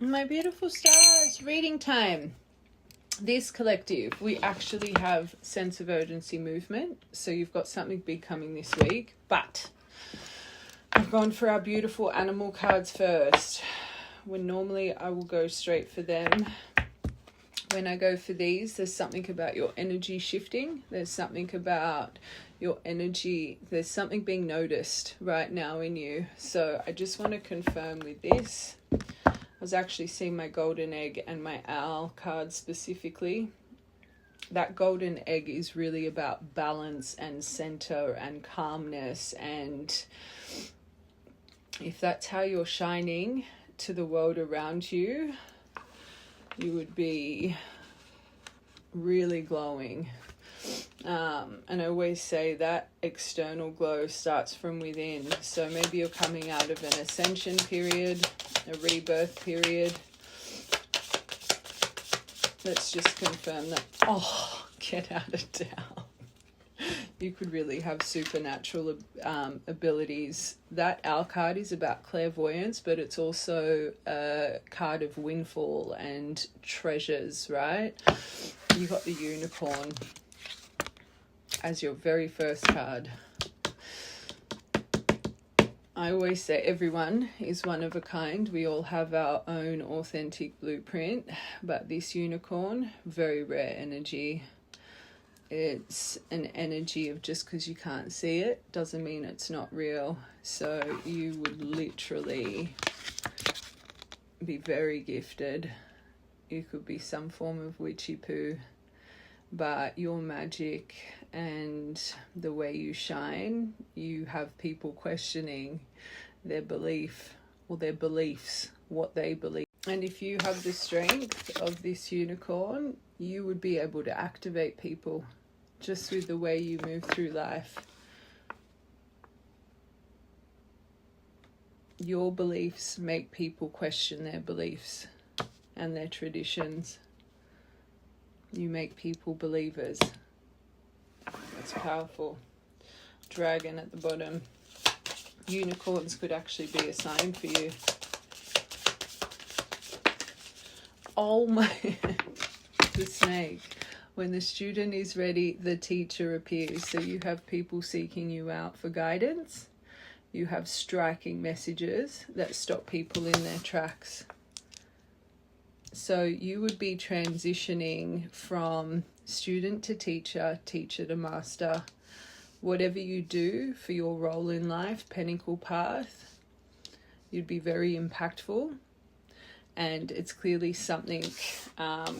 My beautiful stars, reading time. This collective, we actually have sense of urgency movement. So you've got something big coming this week. But I've gone for our beautiful animal cards first. When normally I will go straight for them. When I go for these, there's something about your energy shifting. There's something about your energy. There's something being noticed right now in you. So I just want to confirm with this. I was actually seeing my golden egg and my owl card specifically. That golden egg is really about balance and center and calmness. And if that's how you're shining to the world around you, you would be really glowing. And I always say that external glow starts from within. So maybe you're coming out of an ascension period, a rebirth period. Let's just confirm that. Oh, get out of town. You could really have supernatural abilities. That owl card is about clairvoyance, but it's also a card of windfall and treasures, right? You got the unicorn as your very first card. I always say everyone is one of a kind. We all have our own authentic blueprint, but this unicorn, very rare energy. It's an energy of just because you can't see it doesn't mean it's not real. So you would literally be very gifted. You could be some form of witchy poo, but your magic and the way you shine, you have people questioning their belief or their beliefs, what they believe. And if you have the strength of this unicorn, you would be able to activate people just with the way you move through life. Your beliefs make people question their beliefs and their traditions. You make people believers. That's powerful. Dragon at the bottom. Unicorns could actually be a sign for you. Oh my, the snake. When the student is ready, the teacher appears. So you have people seeking you out for guidance. You have striking messages that stop people in their tracks. So you would be transitioning from student to teacher, teacher to master. Whatever you do for your role in life, pinnacle path, you'd be very impactful. And it's clearly something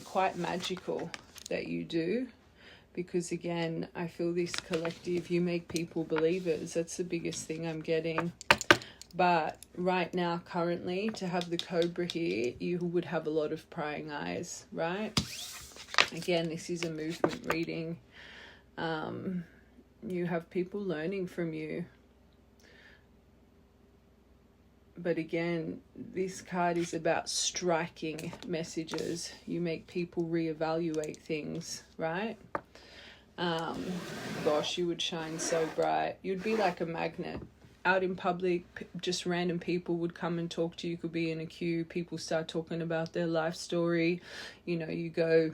quite magical that you do. Because again, I feel this collective, you make people believers. That's the biggest thing I'm getting. But right now, currently, to have the cobra here, you would have a lot of prying eyes, right? Again, this is a movement reading. You have people learning from you. But again, this card is about striking messages. You make people reevaluate things, right? Gosh, you would shine so bright. You'd be like a magnet. Out in public, just random people would come and talk to you. You could be in a queue, people start talking about their life story. You know, you go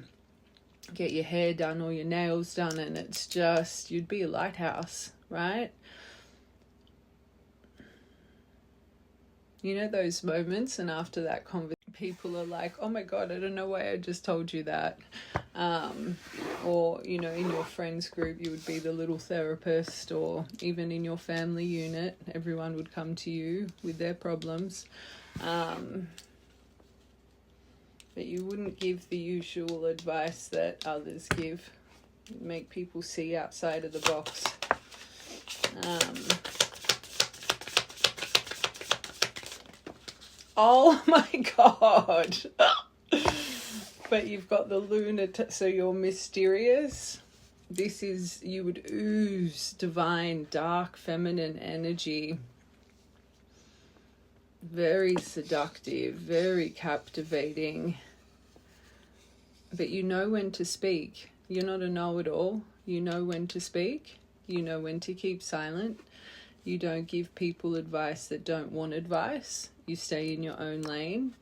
get your hair done or your nails done, and it's just, you'd be a lighthouse, right? You know those moments, and after that conversation, people are like, oh my God, I don't know why I just told you that. Or, you know, in your friends group, you would be the little therapist, or even in your family unit, everyone would come to you with their problems. But you wouldn't give the usual advice that others give. You'd make people see outside of the box. Oh my God. But you've got the lunar, so you're mysterious. This is, you would ooze divine, dark, feminine energy. Very seductive, very captivating. But you know when to speak. You're not a know-it-all. You know when to speak. You know when to keep silent. You don't give people advice that don't want advice. You stay in your own lane.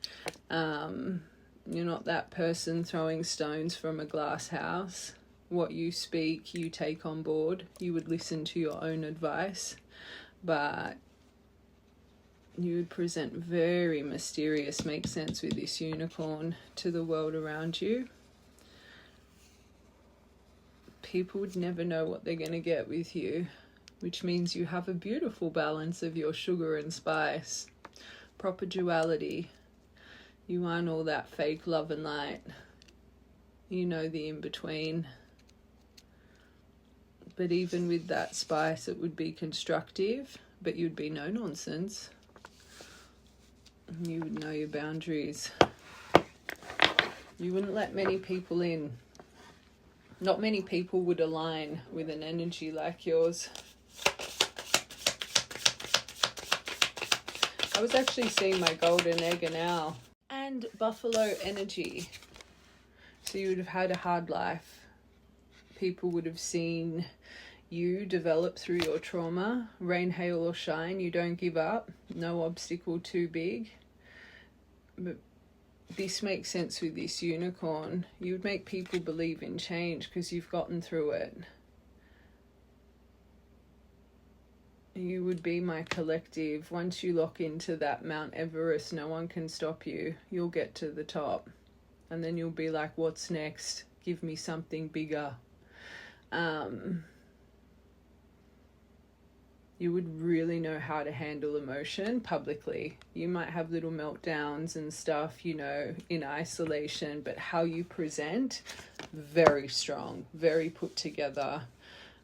You're not that person throwing stones from a glass house. What you speak, you take on board. You would listen to your own advice, but you would present very mysterious, make sense with this unicorn, to the world around you. People would never know what they're going to get with you, which means you have a beautiful balance of your sugar and spice. Proper duality. You aren't all that fake love and light. You know the in-between. But even with that spice, it would be constructive, but you'd be no nonsense. You would know your boundaries. You wouldn't let many people in. Not many people would align with an energy like yours. I was actually seeing my golden egg and owl and buffalo energy. So you would have had a hard life. People would have seen you develop through your trauma. Rain, hail or shine, you don't give up. No obstacle too big. But this makes sense with this unicorn. You would make people believe in change because you've gotten through it. You would be my collective. Once you lock into that Mount Everest, no one can stop you. You'll get to the top. And then you'll be like, what's next? Give me something bigger. You would really know how to handle emotion publicly. You might have little meltdowns and stuff, you know, in isolation, but how you present, very strong, very put together.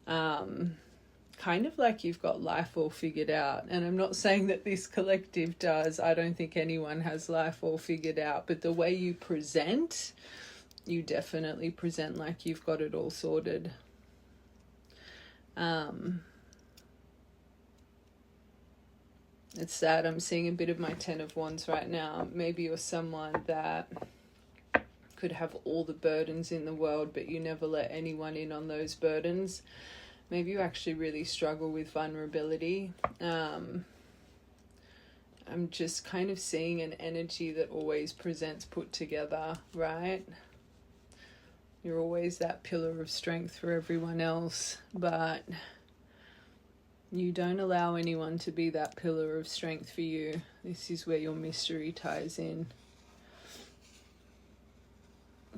Kind of like you've got life all figured out. And I'm not saying that this collective does. I don't think anyone has life all figured out. But the way you present, you definitely present like you've got it all sorted. It's sad. I'm seeing a bit of my Ten of Wands right now. Maybe you're someone that could have all the burdens in the world, but you never let anyone in on those burdens. Maybe you actually really struggle with vulnerability. I'm just kind of seeing an energy that always presents put together, right? You're always that pillar of strength for everyone else, but you don't allow anyone to be that pillar of strength for you. This is where your mystery ties in.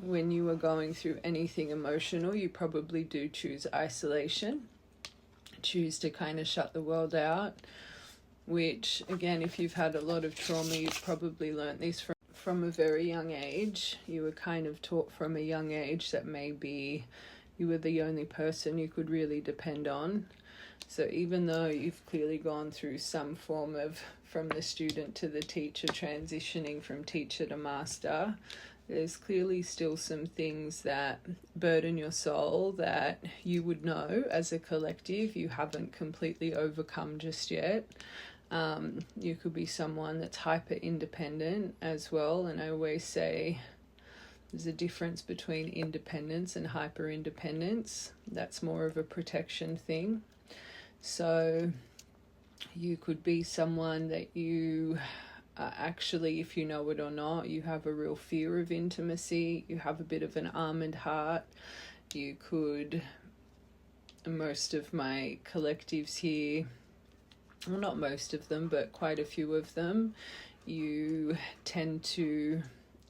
When you are going through anything emotional, you probably do choose isolation, choose to kind of shut the world out, which, again, if you've had a lot of trauma, you've probably learnt this from a very young age. You were kind of taught from a young age that maybe you were the only person you could really depend on. So even though you've clearly gone through some form of, from the student to the teacher, transitioning from teacher to master, there's clearly still some things that burden your soul that you would know as a collective you haven't completely overcome just yet. You could be someone that's hyper independent as well, and I always say there's a difference between independence and hyper independence. That's more of a protection thing. So you could be someone that you actually, if you know it or not, you have a real fear of intimacy. You have a bit of an almond heart. You could, most of my collectives here, well, not most of them, but quite a few of them, you tend to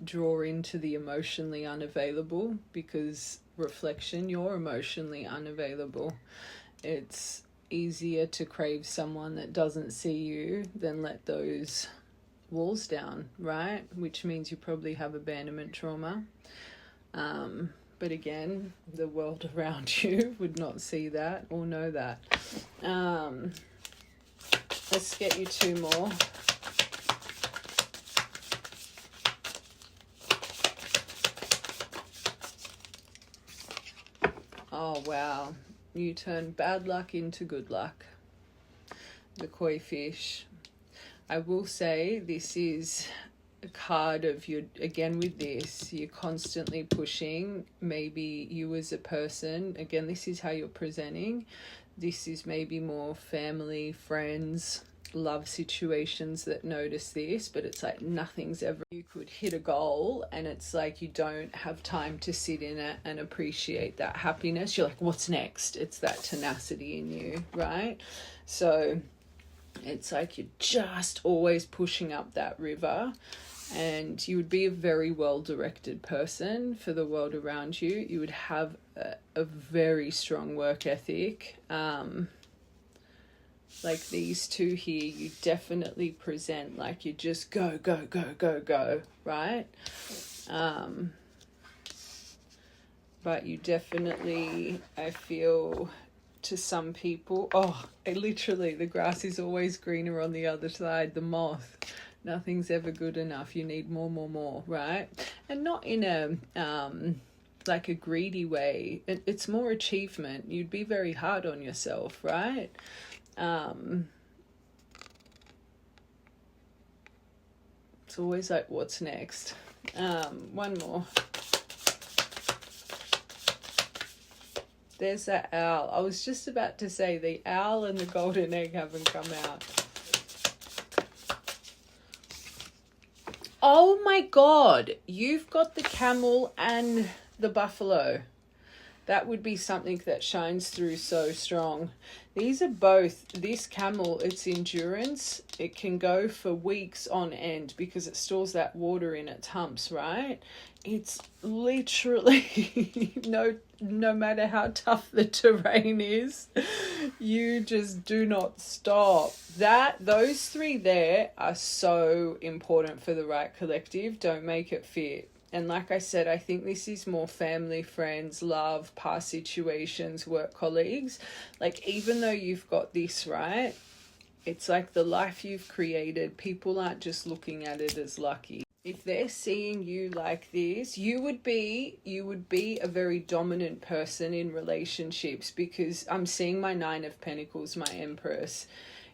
draw into the emotionally unavailable because reflection, you're emotionally unavailable. It's easier to crave someone that doesn't see you than let those walls down, right? Which means you probably have abandonment trauma. But again, the world around you would not see that or know that. Let's get you two more. Oh, wow. You turn bad luck into good luck. The koi fish. I will say this is a card of you, again with this, you're constantly pushing. Maybe you as a person, again, this is how you're presenting. This is maybe more family, friends, love situations that notice this, but it's like nothing's ever, you could hit a goal and it's like you don't have time to sit in it and appreciate that happiness. You're like, what's next? It's that tenacity in you, right? So it's like you're just always pushing up that river, and you would be a very well-directed person for the world around you. You would have a very strong work ethic. Like these two here, you definitely present like you just go, go, go, go, go, right? But you definitely, I feel, to some people, literally the grass is always greener on the other side, the moth. Nothing's ever good enough. You need more, right? And not in a like a greedy way. It's more achievement. You'd be very hard on yourself, right? It's always like, what's next? One more. There's that owl. I was just about to say the owl and the golden egg haven't come out. Oh my God, you've got the camel and the buffalo. That would be something that shines through so strong. These are both, this camel, its endurance, it can go for weeks on end because it stores that water in its humps, right? It's literally, no matter how tough the terrain is, you just do not stop. Those three there are so important for the right collective. Don't make it fit. And like I said, I think this is more family, friends, love, past situations, work colleagues. Like, even though you've got this, right, it's like the life you've created, people aren't just looking at it as lucky. If they're seeing you like this, you would be a very dominant person in relationships, because I'm seeing my Nine of Pentacles, my Empress.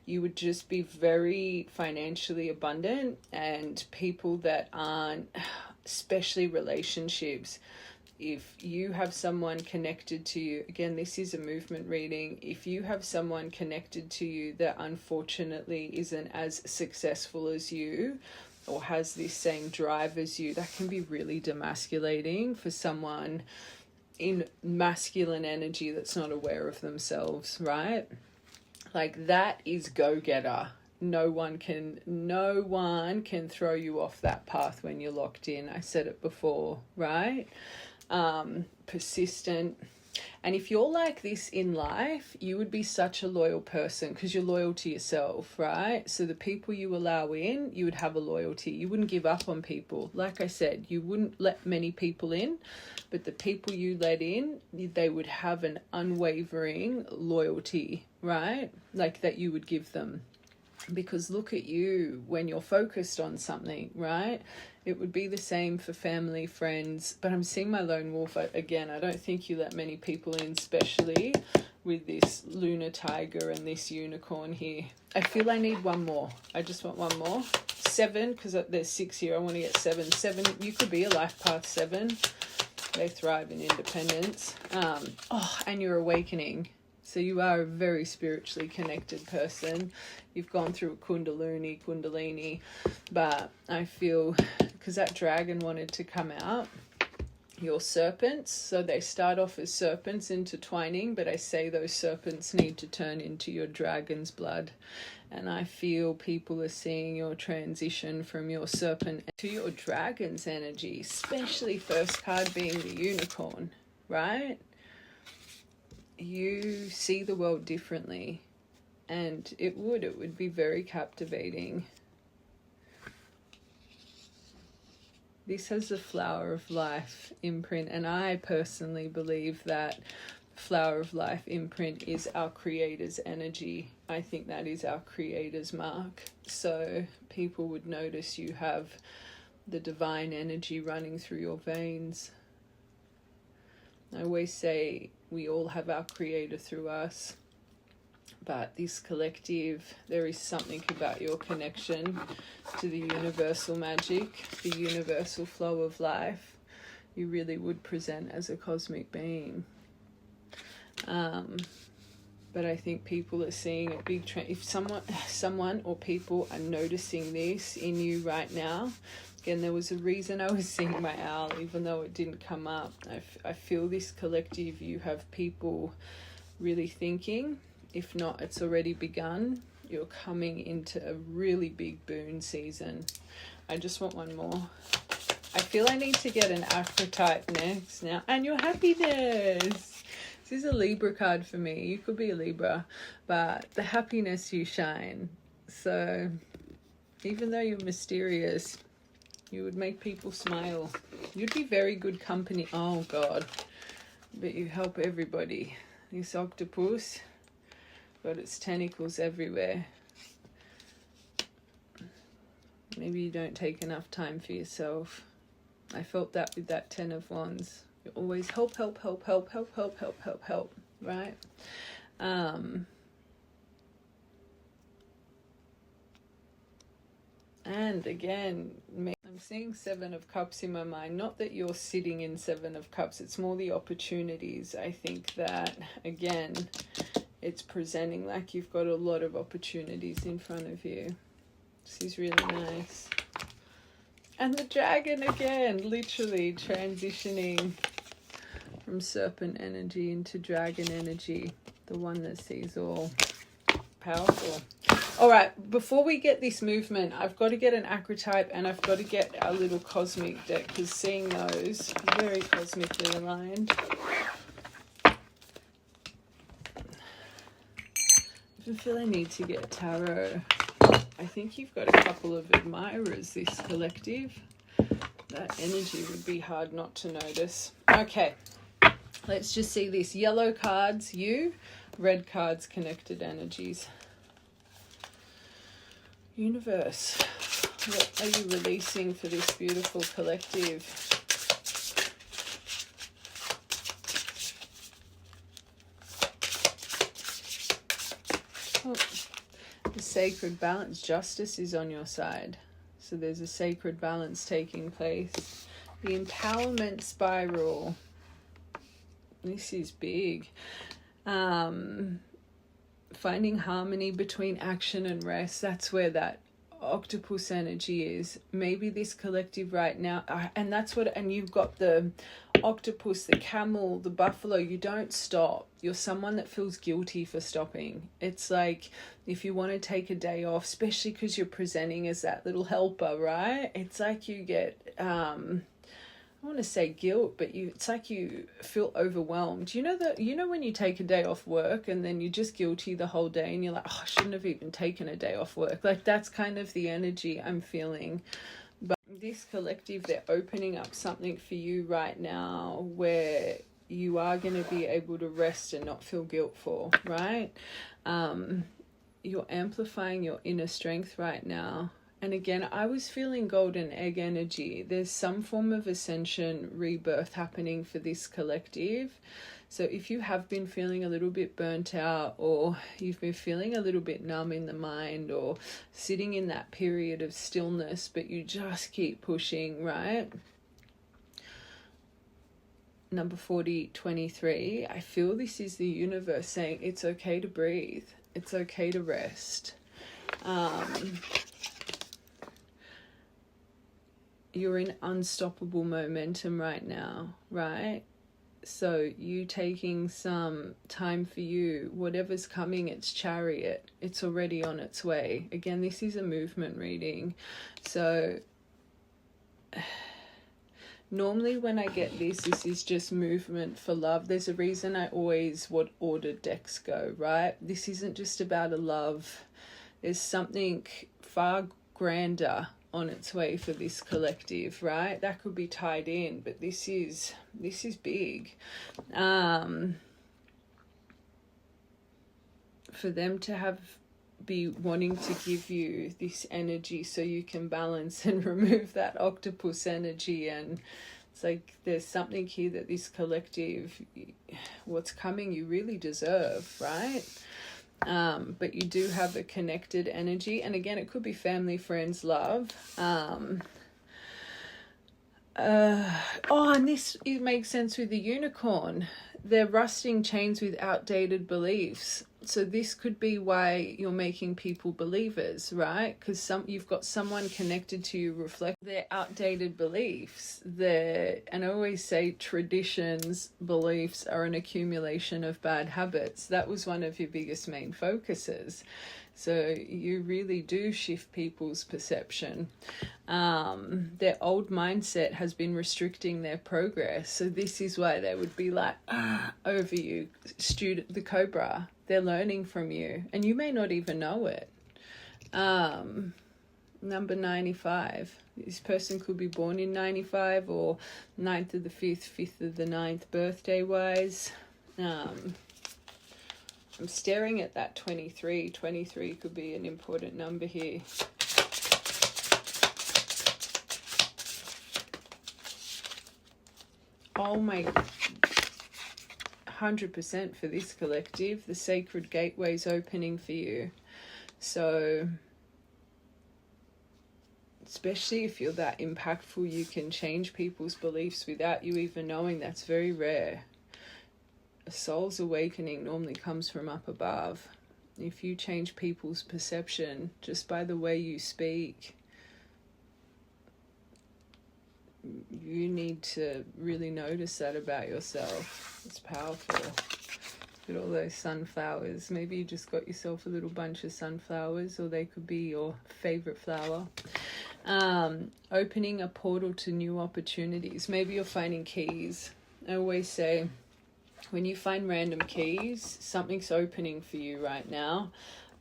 You would just be very financially abundant, and people that aren't, especially relationships, if you have someone connected to you, again, this is a movement reading, if you have someone connected to you that unfortunately isn't as successful as you, or has this same drive as you, that can be really demasculating for someone in masculine energy that's not aware of themselves, right? Like, that is go-getter. No one can throw you off that path when you're locked in. I said it before, right? Persistent. And if you're like this in life, you would be such a loyal person because you're loyal to yourself, right? So the people you allow in, you would have a loyalty. You wouldn't give up on people. Like I said, you wouldn't let many people in, but the people you let in, they would have an unwavering loyalty, right? Like that you would give them. Because look at you when you're focused on something, right? It would be the same for family, friends. But I'm seeing my lone wolf again. I don't think you let many people in, especially with this lunar tiger and this unicorn here. I feel I need one more. I just want one more. 7, because there's 6 here. I want to get 7. 7, you could be a life path 7. They thrive in independence. And you're awakening. So you are a very spiritually connected person. You've gone through a kundalini, but I feel, because that dragon wanted to come out, your serpents, so they start off as serpents intertwining, but I say those serpents need to turn into your dragon's blood. And I feel people are seeing your transition from your serpent to your dragon's energy, especially first card being the unicorn, right? You see the world differently, and it would be very captivating. This has the flower of life imprint, and I personally believe that flower of life imprint is our creator's energy. I think that is our creator's mark. So people would notice you have the divine energy running through your veins. I always say we all have our creator through us, but this collective, there is something about your connection to the universal magic, the universal flow of life. You really would present as a cosmic being. but I think people are seeing a big trend. If someone or people are noticing this in you right now, again, there was a reason I was seeing my owl, even though it didn't come up. I feel this collective, you have people really thinking. If not, it's already begun. You're coming into a really big boon season. I just want one more. I feel I need to get an archetype next now. And your happiness. This is a Libra card for me. You could be a Libra, but the happiness you shine. So even though you're mysterious, you would make people smile. You'd be very good company. Oh God. But you help everybody. This octopus got its tentacles everywhere. Maybe you don't take enough time for yourself. I felt that with that 10 of Wands. You always help, right? And again, I'm seeing 7 of Cups in my mind. Not that you're sitting in 7 of Cups. It's more the opportunities. I think that, again, it's presenting like you've got a lot of opportunities in front of you. This is really nice. And the dragon again, literally transitioning from serpent energy into dragon energy. The one that sees all. Powerful. All right, before we get this movement, I've got to get an archetype and I've got to get our little cosmic deck, because seeing those, very cosmically aligned. I even feel I need to get tarot. I think you've got a couple of admirers, this collective. That energy would be hard not to notice. Okay, let's just see this. Yellow cards, you. Red cards, connected energies. Universe, what are you releasing for this beautiful collective? Oh, the sacred balance. Justice is on your side. So there's a sacred balance taking place. The empowerment spiral. This is big. Finding harmony between action and rest. That's where that octopus energy is. Maybe this collective right now, and that's what, and you've got the octopus, the camel, the buffalo. You don't stop. You're someone that feels guilty for stopping. It's like if you want to take a day off, especially because you're presenting as that little helper, right? It's like you get I want to say guilt, but it's like you feel overwhelmed. You know when you take a day off work and then you're just guilty the whole day and you're like, oh, I shouldn't have even taken a day off work. Like, that's kind of the energy I'm feeling. But this collective, they're opening up something for you right now where you are going to be able to rest and not feel guilt for, right? You're amplifying your inner strength right now. And again, I was feeling golden egg energy. There's some form of ascension, rebirth happening for this collective. So if you have been feeling a little bit burnt out, or you've been feeling a little bit numb in the mind, or sitting in that period of stillness, but you just keep pushing, right? Number 4023, I feel this is the universe saying it's okay to breathe. It's okay to rest. You're in unstoppable momentum right now, right? So you taking some time for you, whatever's coming, it's Chariot. It's already on its way. Again, this is a movement reading. So normally when I get this is just movement for love. There's a reason I always would order decks go, right? This isn't just about a love. There's something far grander on its way for this collective, right? That could be tied in, but this is big. For them to be wanting to give you this energy so you can balance and remove that octopus energy, and it's like there's something here that this collective, what's coming, you really deserve, right? But you do have a connected energy, and again, it could be family, friends, love. And this, it makes sense with the unicorn. They're rusting chains with outdated beliefs. So this could be why you're making people believers, right? Because you've got someone connected to you reflect their outdated beliefs. And I always say traditions, beliefs are an accumulation of bad habits. That was one of your biggest main focuses. So you really do shift people's perception. Their old mindset has been restricting their progress. So this is why they would be like, over you, the cobra. They're learning from you, and you may not even know it. Number 95. This person could be born in 95 or 9th of the 5th, 5th of the 9th birthday wise. I'm staring at that 23. 23 could be an important number here. Oh my, 100% for this collective. The sacred gateway's opening for you. So, especially if you're that impactful, you can change people's beliefs without you even knowing. That's very rare. A soul's awakening normally comes from up above. If you change people's perception just by the way you speak, you need to really notice that about yourself. It's powerful. Look at all those sunflowers. Maybe you just got yourself a little bunch of sunflowers, or they could be your favorite flower. Opening a portal to new opportunities. Maybe you're finding keys. I always say, when you find random keys, something's opening for you right now.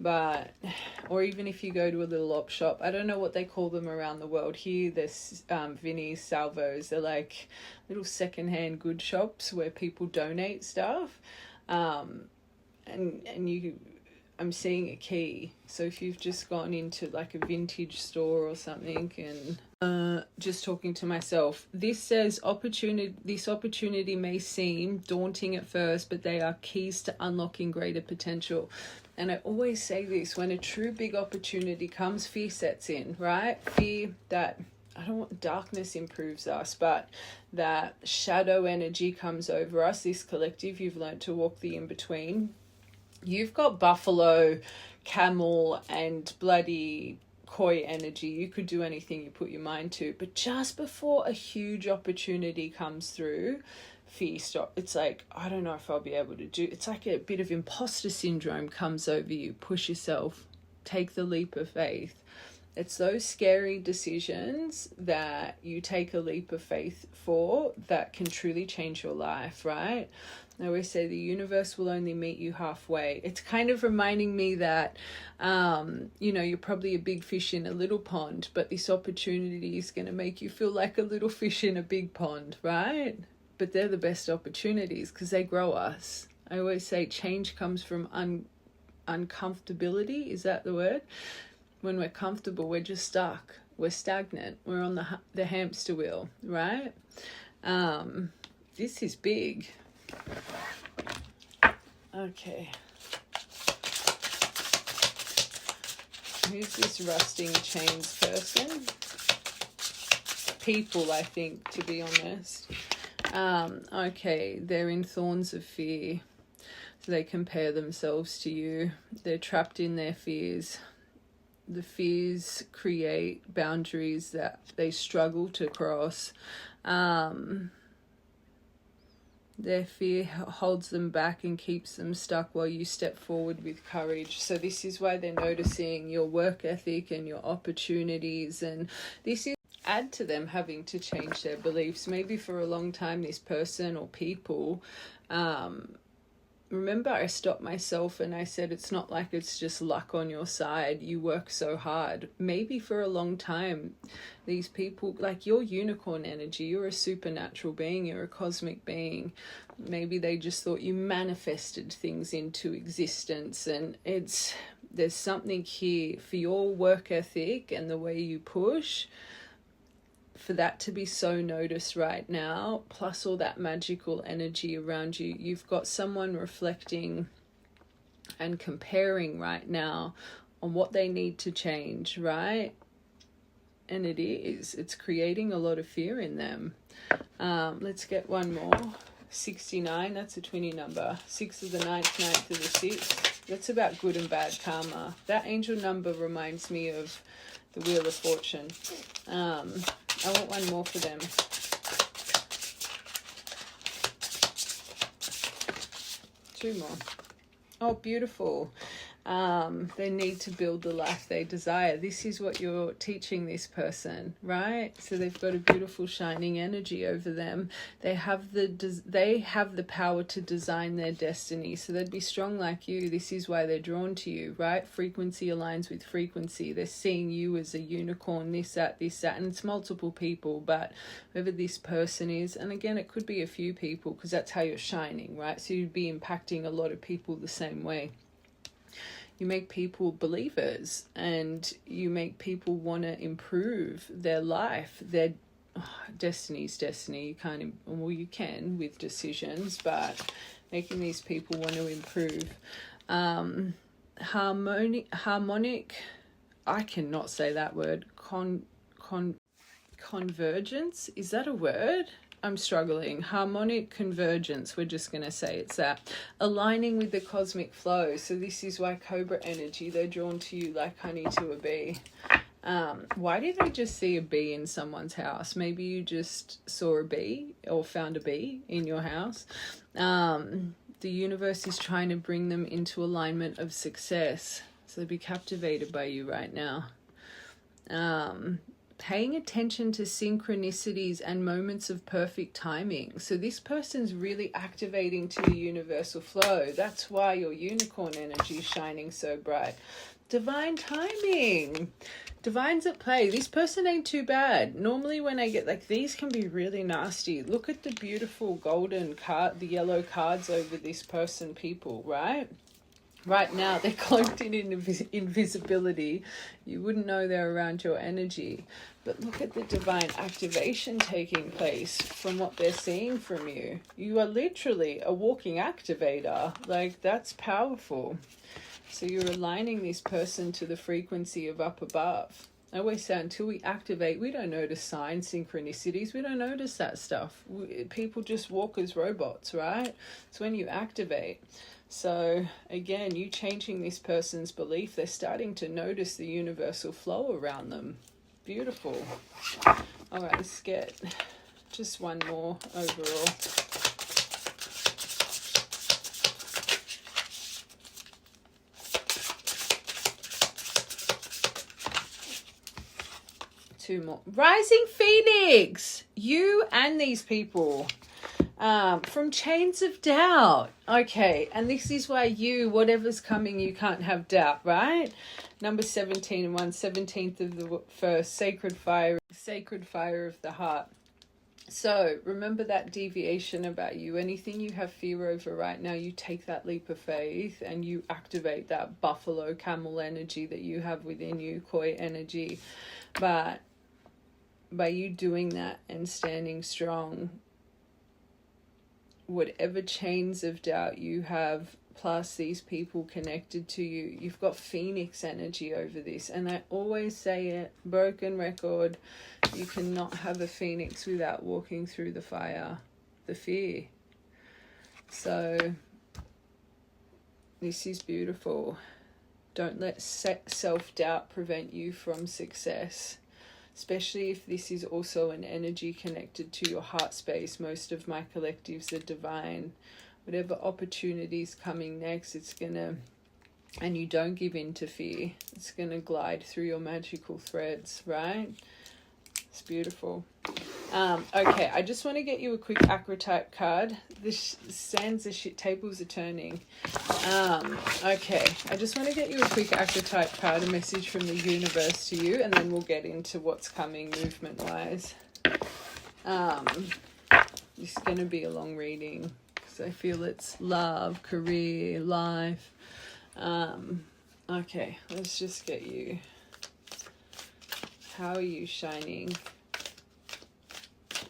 But, or even if you go to a little op shop, I don't know what they call them around the world. Here, there's Vinnie's Salvos. They're like little secondhand good shops where people donate stuff. I'm seeing a key. So if you've just gone into like a vintage store or something, and just talking to myself, this says this opportunity may seem daunting at first, but they are keys to unlocking greater potential. And I always say this, when a true big opportunity comes, fear sets in, right? Fear that, I don't want, darkness improves us, but that shadow energy comes over us. This collective, you've learned to walk the in-between. You've got buffalo, camel, and bloody koi energy. You could do anything you put your mind to. But just before a huge opportunity comes through, fear stop. It's like, I don't know if I'll be able to do. It's like a bit of imposter syndrome comes over you. Push yourself. Take the leap of faith. It's those scary decisions that you take a leap of faith for that can truly change your life, right? I always say the universe will only meet you halfway. It's kind of reminding me that, you're probably a big fish in a little pond, but this opportunity is going to make you feel like a little fish in a big pond, right? But they're the best opportunities because they grow us. I always say change comes from uncomfortability. Is that the word? When we're comfortable, we're just stuck. We're stagnant. We're on the hamster wheel, right? This is big. Okay. Who's this rusting chains person? People, I think, to be honest. Okay, they're in thorns of fear. So they compare themselves to you. They're trapped in their fears. The fears create boundaries that they struggle to cross. Their fear holds them back and keeps them stuck while you step forward with courage. So this is why they're noticing your work ethic and your opportunities. And this is add to them having to change their beliefs. Maybe for a long time, this person or people, remember I stopped myself and I said, it's not like it's just luck on your side. You work so hard. Maybe for a long time, these people, like your unicorn energy, you're a supernatural being, you're a cosmic being. Maybe they just thought you manifested things into existence. And there's something here for your work ethic and the way you push, for that to be so noticed right now, plus all that magical energy around you. You've got someone reflecting and comparing right now on what they need to change, right? and it is. It's creating a lot of fear in them. Let's get one more. 69, that's a 20 number. 6 of the 9th, 9th of the 6th. That's about good and bad karma. That angel number reminds me of the Wheel of Fortune. I want one more for them. Two more. Oh, beautiful. They need to build the life they desire. This is what you're teaching this person, right? So they've got a beautiful shining energy over them. They have the power to design their destiny. So they'd be strong like you. This is why they're drawn to you, right? Frequency aligns with frequency. They're seeing you as a unicorn, this, that, and it's multiple people, but whoever this person is, and again, it could be a few people because that's how you're shining, right? So you'd be impacting a lot of people the same way. You make people believers, and you make people want to improve their life. Their destiny's destiny. You can't, well, you can with decisions, but making these people want to improve. Harmonic. I cannot say that word. Convergence. Is that a word? I'm struggling. Harmonic convergence. We're just going to say it's that. Aligning with the cosmic flow. So this is why Cobra energy, they're drawn to you like honey to a bee. Why did I just see a bee in someone's house? Maybe you just saw a bee or found a bee in your house. The universe is trying to bring them into alignment of success. So they'll be captivated by you right now. Paying attention to synchronicities and moments of perfect timing. So this person's really activating to the universal flow. That's why your unicorn energy is shining so bright. Divine timing. Divine's at play. This person ain't too bad. Normally when I get like these can be really nasty. Look at the beautiful golden card, the yellow cards over this person, people, right? Right now, they're cloaked in invisibility. You wouldn't know they're around your energy. But look at the divine activation taking place from what they're seeing from you. You are literally a walking activator. Like, that's powerful. So you're aligning this person to the frequency of up above. I always say until we activate, we don't notice signs, synchronicities. We don't notice that stuff. People just walk as robots, right? It's when you activate. So again, you changing this person's belief, they're starting to notice the universal flow around them. Beautiful. All right, let's get just one more overall. Two more. Rising Phoenix! You and these people. From Chains of Doubt. Okay, and this is why whatever's coming, you can't have doubt, right? Number 17 and 17th of the 1st, sacred fire of the heart. So remember that deviation about you. Anything you have fear over right now, you take that leap of faith and you activate that buffalo camel energy that you have within you, koi energy. But by you doing that and standing strong, whatever chains of doubt you have, plus these people connected to you, you've got Phoenix energy over this. And I always say it, broken record, you cannot have a Phoenix without walking through the fire, the fear. So this is beautiful. Don't let self-doubt prevent you from success. Especially if this is also an energy connected to your heart space. Most of my collectives are divine. Whatever opportunity's coming next, it's gonna, and you don't give in to fear, it's gonna glide through your magical threads, right? It's beautiful. Okay, I just want to get you a quick archetype card. This stands the shit tables are turning. Okay, I just want to get you a quick archetype card, a message from the universe to you, and then we'll get into what's coming movement-wise. This is going to be a long reading because I feel it's love, career, life. Okay, let's just get you. How are you shining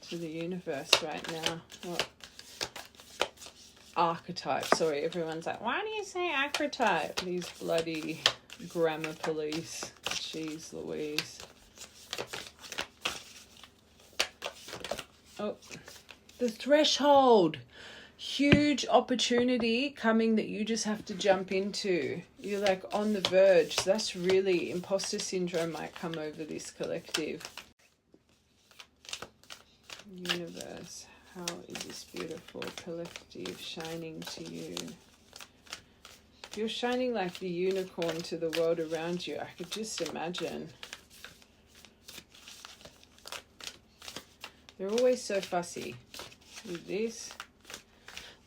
to the universe right now? What archetype? Sorry, everyone's like, why do you say archetype? These bloody grammar police. Jeez Louise. Oh, the threshold. Huge opportunity coming that you just have to jump into. You're like on the verge. That's really, imposter syndrome might come over this collective. Universe, how is this beautiful collective shining to you? You're shining like the unicorn to the world around you. I could just imagine. They're always so fussy with this.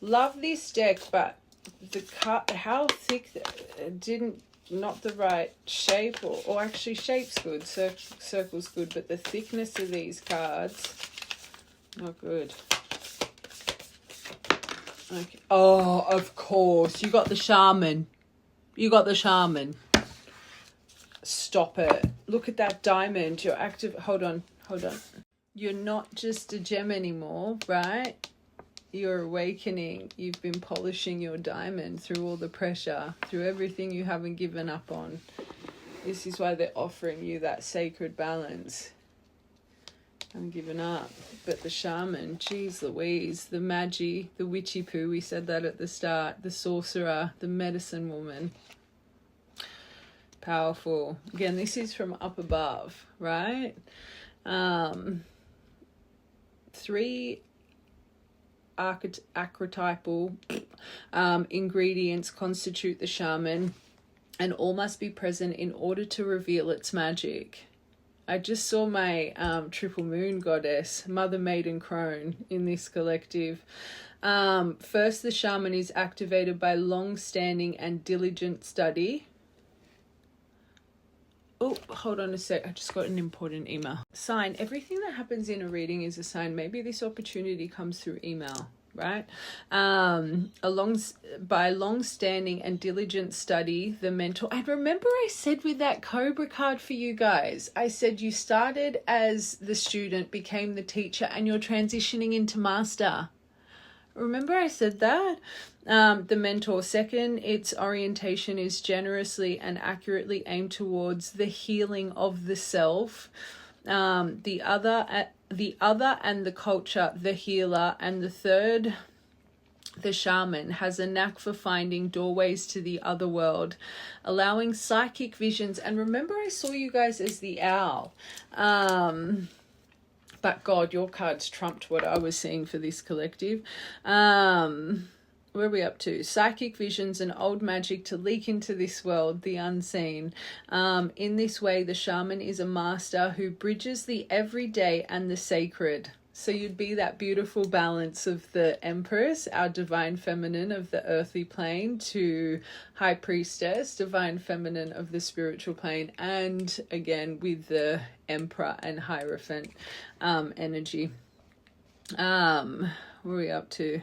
Love this deck, but the how thick, not the right shape, or actually shape's good, circle's good, but the thickness of these cards, not good. Okay. Oh, of course, you got the shaman. You got the shaman. Stop it. Look at that diamond. You're active. Hold on. You're not just a gem anymore, right? You're awakening. You've been polishing your diamond through all the pressure, through everything you haven't given up on. This is why they're offering you that sacred balance. I'm giving up. But the shaman, geez Louise, the magi, the witchy poo, we said that at the start, the sorcerer, the medicine woman. Powerful. Again, this is from up above, right? 3 archetypal ingredients constitute the shaman, and all must be present in order to reveal its magic. I just saw my triple moon goddess, Mother Maiden Crone, in this collective. First, the shaman is activated by long-standing and diligent study. Oh, hold on a sec. I just got an important email. Sign. Everything that happens in a reading is a sign. Maybe this opportunity comes through email, right? By long-standing and diligent study, the mentor... I remember I said with that Cobra card for you guys, I said you started as the student, became the teacher, and you're transitioning into master. Remember I said that? The mentor. Second, its orientation is generously and accurately aimed towards the healing of the self. The other and the culture, the healer. And the third, the shaman, has a knack for finding doorways to the other world, allowing psychic visions. And remember I saw you guys as the owl. But God, your cards trumped what I was seeing for this collective. Where are we up to? Psychic visions and old magic to leak into this world, the unseen. In this way, the shaman is a master who bridges the everyday and the sacred. So you'd be that beautiful balance of the Empress, our divine feminine of the earthly plane, to High Priestess, divine feminine of the spiritual plane, and again with the Emperor and Hierophant energy. What are we up to?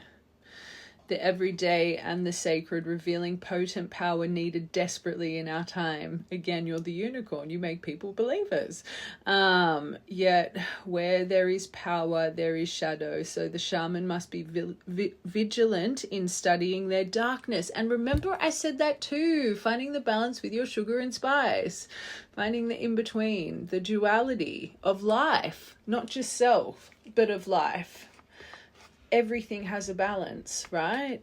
The everyday and the sacred, revealing potent power needed desperately in our time. Again, you're the unicorn. You make people believers. Yet where there is power, there is shadow. So the shaman must be vigilant in studying their darkness. And remember, I said that too. Finding the balance with your sugar and spice. Finding the in-between. The duality of life. Not just self, but of life. Everything has a balance, right?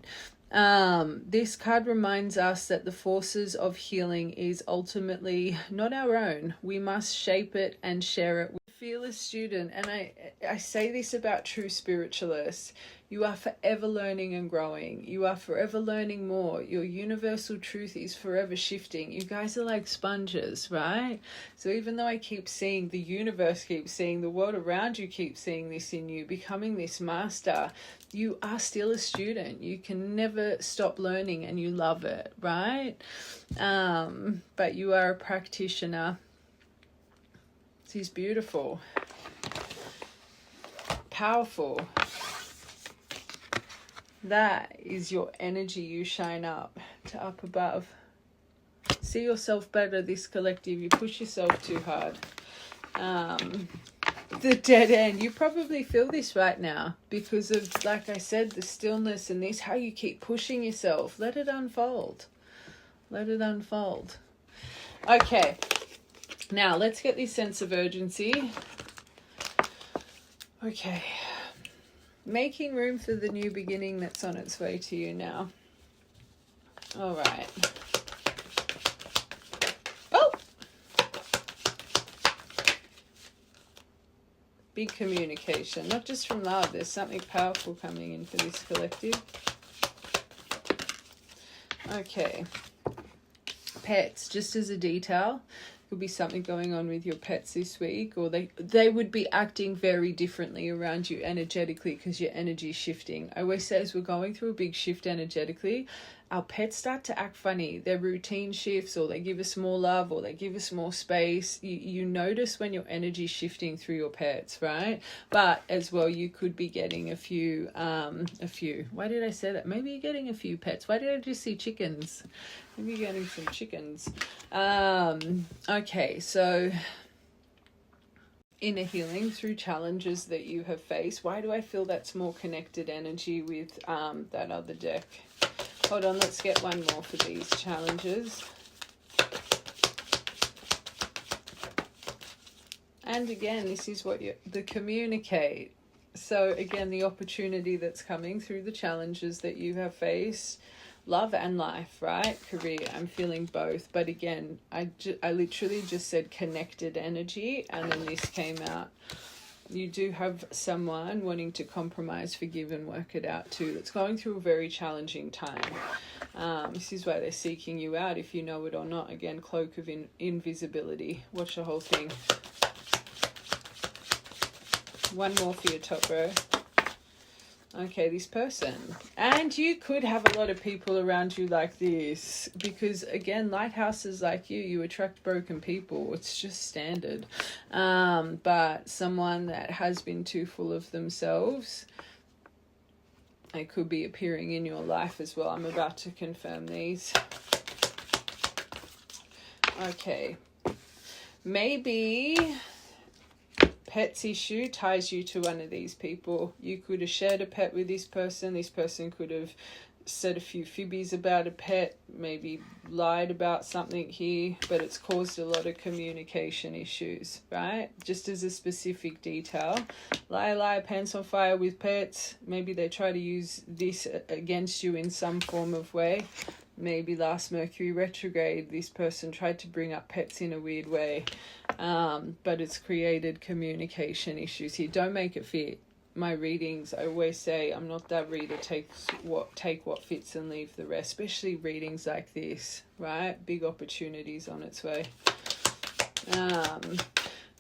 This card reminds us that the forces of healing is ultimately not our own. We must shape it and share it. Fearless student, and I say this about true spiritualists, you are forever learning and growing. You are forever learning more. Your universal truth is forever shifting. You guys are like sponges, right? So even though I keep seeing, the universe keeps seeing, the world around you keeps seeing this in you, becoming this master, you are still a student. You can never stop learning and you love it, right? But you are a practitioner. She's beautiful, powerful. That is your energy. You shine up to up above. See yourself better, this collective. You push yourself too hard. The dead end. You probably feel this right now because of, like I said, the stillness and this, how you keep pushing yourself. Let it unfold. Let it unfold. Okay. Now, let's get this sense of urgency. Okay. Making room for the new beginning that's on its way to you now. All right. Oh! Big communication, not just from love. There's something powerful coming in for this collective. Okay. Pets, just as a detail, could be something going on with your pets this week, or they would be acting very differently around you energetically because your energy is shifting. I always say as we're going through a big shift energetically, our pets start to act funny. Their routine shifts, or they give us more love, or they give us more space. You notice when your energy is shifting through your pets, right? But as well, you could be getting a few. Why did I say that? Maybe you're getting a few pets. Why did I just see chickens? Maybe you're getting some chickens. Okay, so inner healing through challenges that you have faced. Why do I feel that's more connected energy with that other deck? Hold on, let's get one more for these challenges. And again, this is what the communicate. So again, the opportunity that's coming through the challenges that you have faced, love and life, right? Career, I'm feeling both. But again, I literally just said connected energy, and then this came out. You do have someone wanting to compromise, forgive, and work it out too. That's going through a very challenging time. This is why they're seeking you out, if you know it or not. Again, cloak of invisibility. Watch the whole thing. One more for your top row. Okay, this person. And you could have a lot of people around you like this, because again, lighthouses like you attract broken people. It's just standard. But someone that has been too full of themselves, they could be appearing in your life as well. I'm about to confirm these. Okay. Maybe pets issue ties you to one of these people. You could have shared a pet with this person. This person could have said a few fibbies about a pet, maybe lied about something here, but it's caused a lot of communication issues, right? Just as a specific detail. Lie, pants on fire with pets. Maybe they try to use this against you in some form of way. Maybe last Mercury retrograde, this person tried to bring up pets in a weird way, but it's created communication issues here. Don't make it fit. My readings, I always say, I'm not that reader. Take what fits and leave the rest, especially readings like this, right? Big opportunities on its way.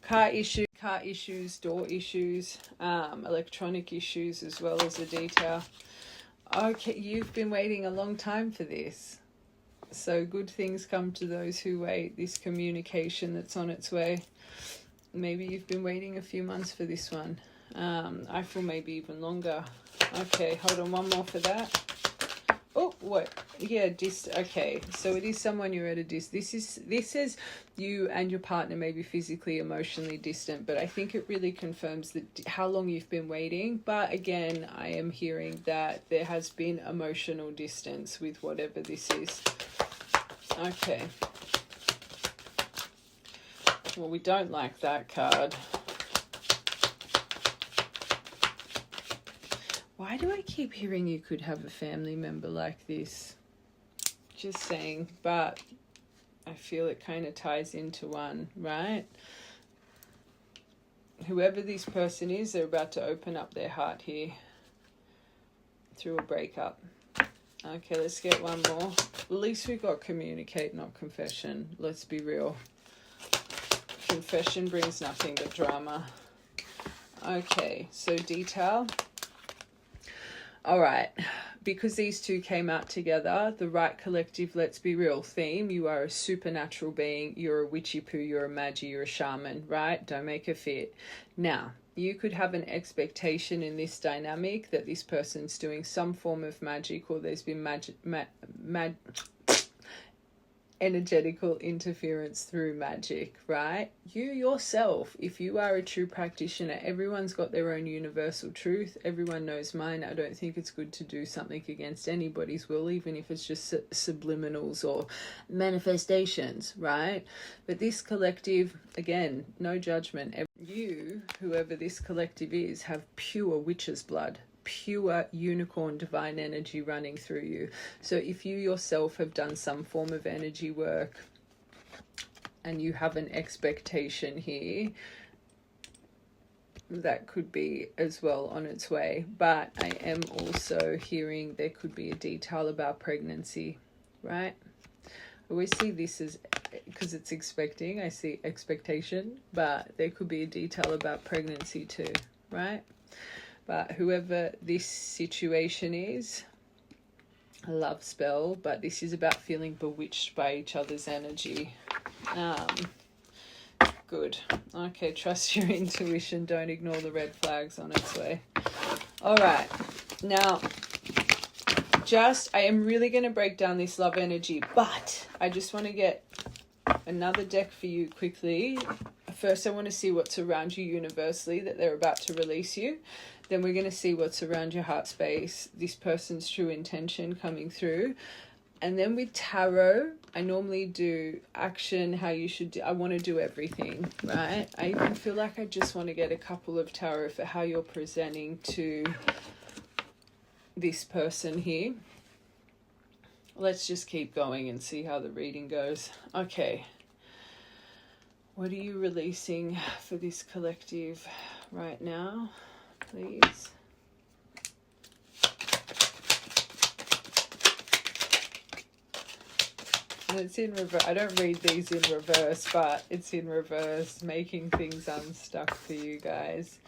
Car issues, door issues, electronic issues as well as a detail. Okay, you've been waiting a long time for this. So good things come to those who wait. This communication that's on its way. Maybe you've been waiting a few months for this one. I feel maybe even longer. Okay, hold on, one more for that. Oh, what? Yeah, okay, so it is someone you're at a this is you and your partner may be physically, emotionally distant, but I think it really confirms how long you've been waiting. But again, I am hearing that there has been emotional distance with whatever this is. Okay. Well, we don't like that card. Why do I keep hearing you could have a family member like this? Just saying, but I feel it kind of ties into one, right? Whoever this person is, they're about to open up their heart here through a breakup. Okay, let's get one more. At least we got communicate, not confession. Let's be real. Confession brings nothing but drama. Okay, so detail. All right, because these two came out together, the right collective, let's be real theme, you are a supernatural being, you're a witchy poo, you're a magi, you're a shaman, right? Don't make a fit. Now, you could have an expectation in this dynamic that this person's doing some form of magic, or there's been energetical interference through magic, right? You yourself, if you are a true practitioner, everyone's got their own universal truth. Everyone knows mine. I don't think it's good to do something against anybody's will, even if it's just subliminals or manifestations, right? But this collective, again, no judgment. You, whoever this collective is, have pure witch's blood. pure unicorn divine energy running through you. So if you yourself have done some form of energy work and you have an expectation here, that could be as well on its way. But I am also hearing there could be a detail about pregnancy, right? I always see this as, because it's expecting, I see expectation, but there could be a detail about pregnancy too, right? But whoever this situation is, a love spell, but this is about feeling bewitched by each other's energy. Good. Okay, trust your intuition. Don't ignore the red flags on its way. All right. Now, I am really going to break down this love energy, but I just want to get another deck for you quickly. First, I want to see what's around you universally that they're about to release you. Then we're going to see what's around your heart space, this person's true intention coming through. And then with tarot, I normally do action, how you should do. I want to do everything, right? I even feel like I just want to get a couple of tarot for how you're presenting to this person here. Let's just keep going and see how the reading goes. Okay. What are you releasing for this collective right now, please? And it's in reverse. I don't read these in reverse, but it's in reverse, making things unstuck for you guys.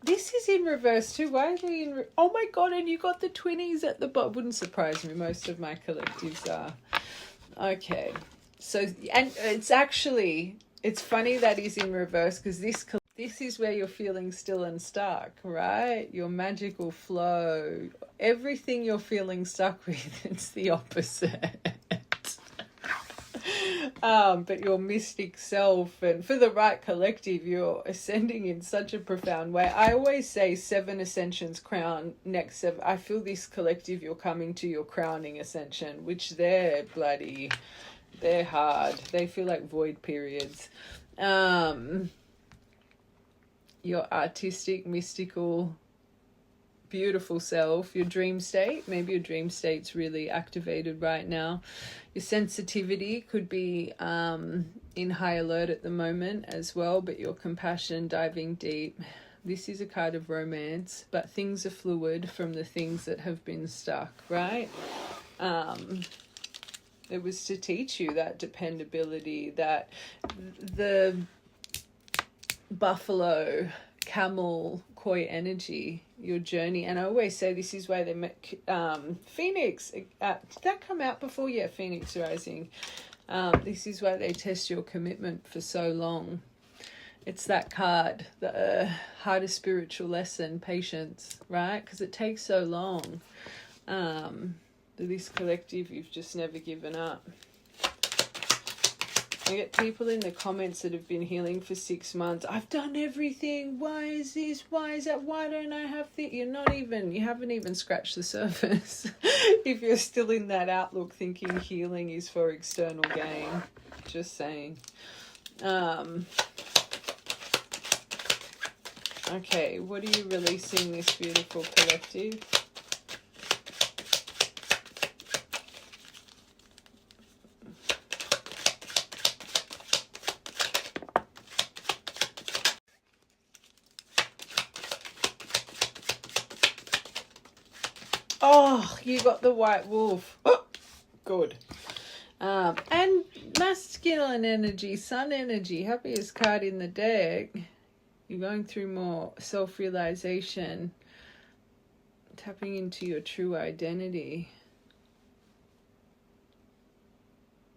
This is in reverse too. Why are they in... Oh my God, and you got the twinnies at the bottom. Wouldn't surprise me. Most of my collectives are. Okay. So, and it's actually... It's funny that is in reverse because this is where you're feeling still and stuck, right? Your magical flow. Everything you're feeling stuck with, it's the opposite. But your mystic self, and for the right collective, you're ascending in such a profound way. I always say 7 ascensions crown next 7. I feel this collective, you're coming to your crowning ascension, which they're hard. They feel like void periods. Your artistic, mystical, beautiful self, your dream state. Maybe your dream state's really activated right now. Your sensitivity could be in high alert at the moment as well, but your compassion, diving deep. This is a card of romance, but things are fluid from the things that have been stuck, right? It was to teach you that dependability, that the buffalo, camel, koi energy, your journey. And I always say this is why they met Phoenix. Did that come out before? Yeah, Phoenix Rising. This is why they test your commitment for so long. It's that card, the hardest spiritual lesson, patience, right? Because it takes so long. This collective, you've just never given up. I get people in the comments that have been healing for 6 months. I've done everything. Why is this? Why is that? Why don't I have the... You haven't even scratched the surface. If you're still in that outlook thinking healing is for external gain. Just saying. Okay, what are you releasing, this beautiful collective? Oh, you got the white wolf. Oh, good. And masculine energy, sun energy, happiest card in the deck. You're going through more self-realization, tapping into your true identity.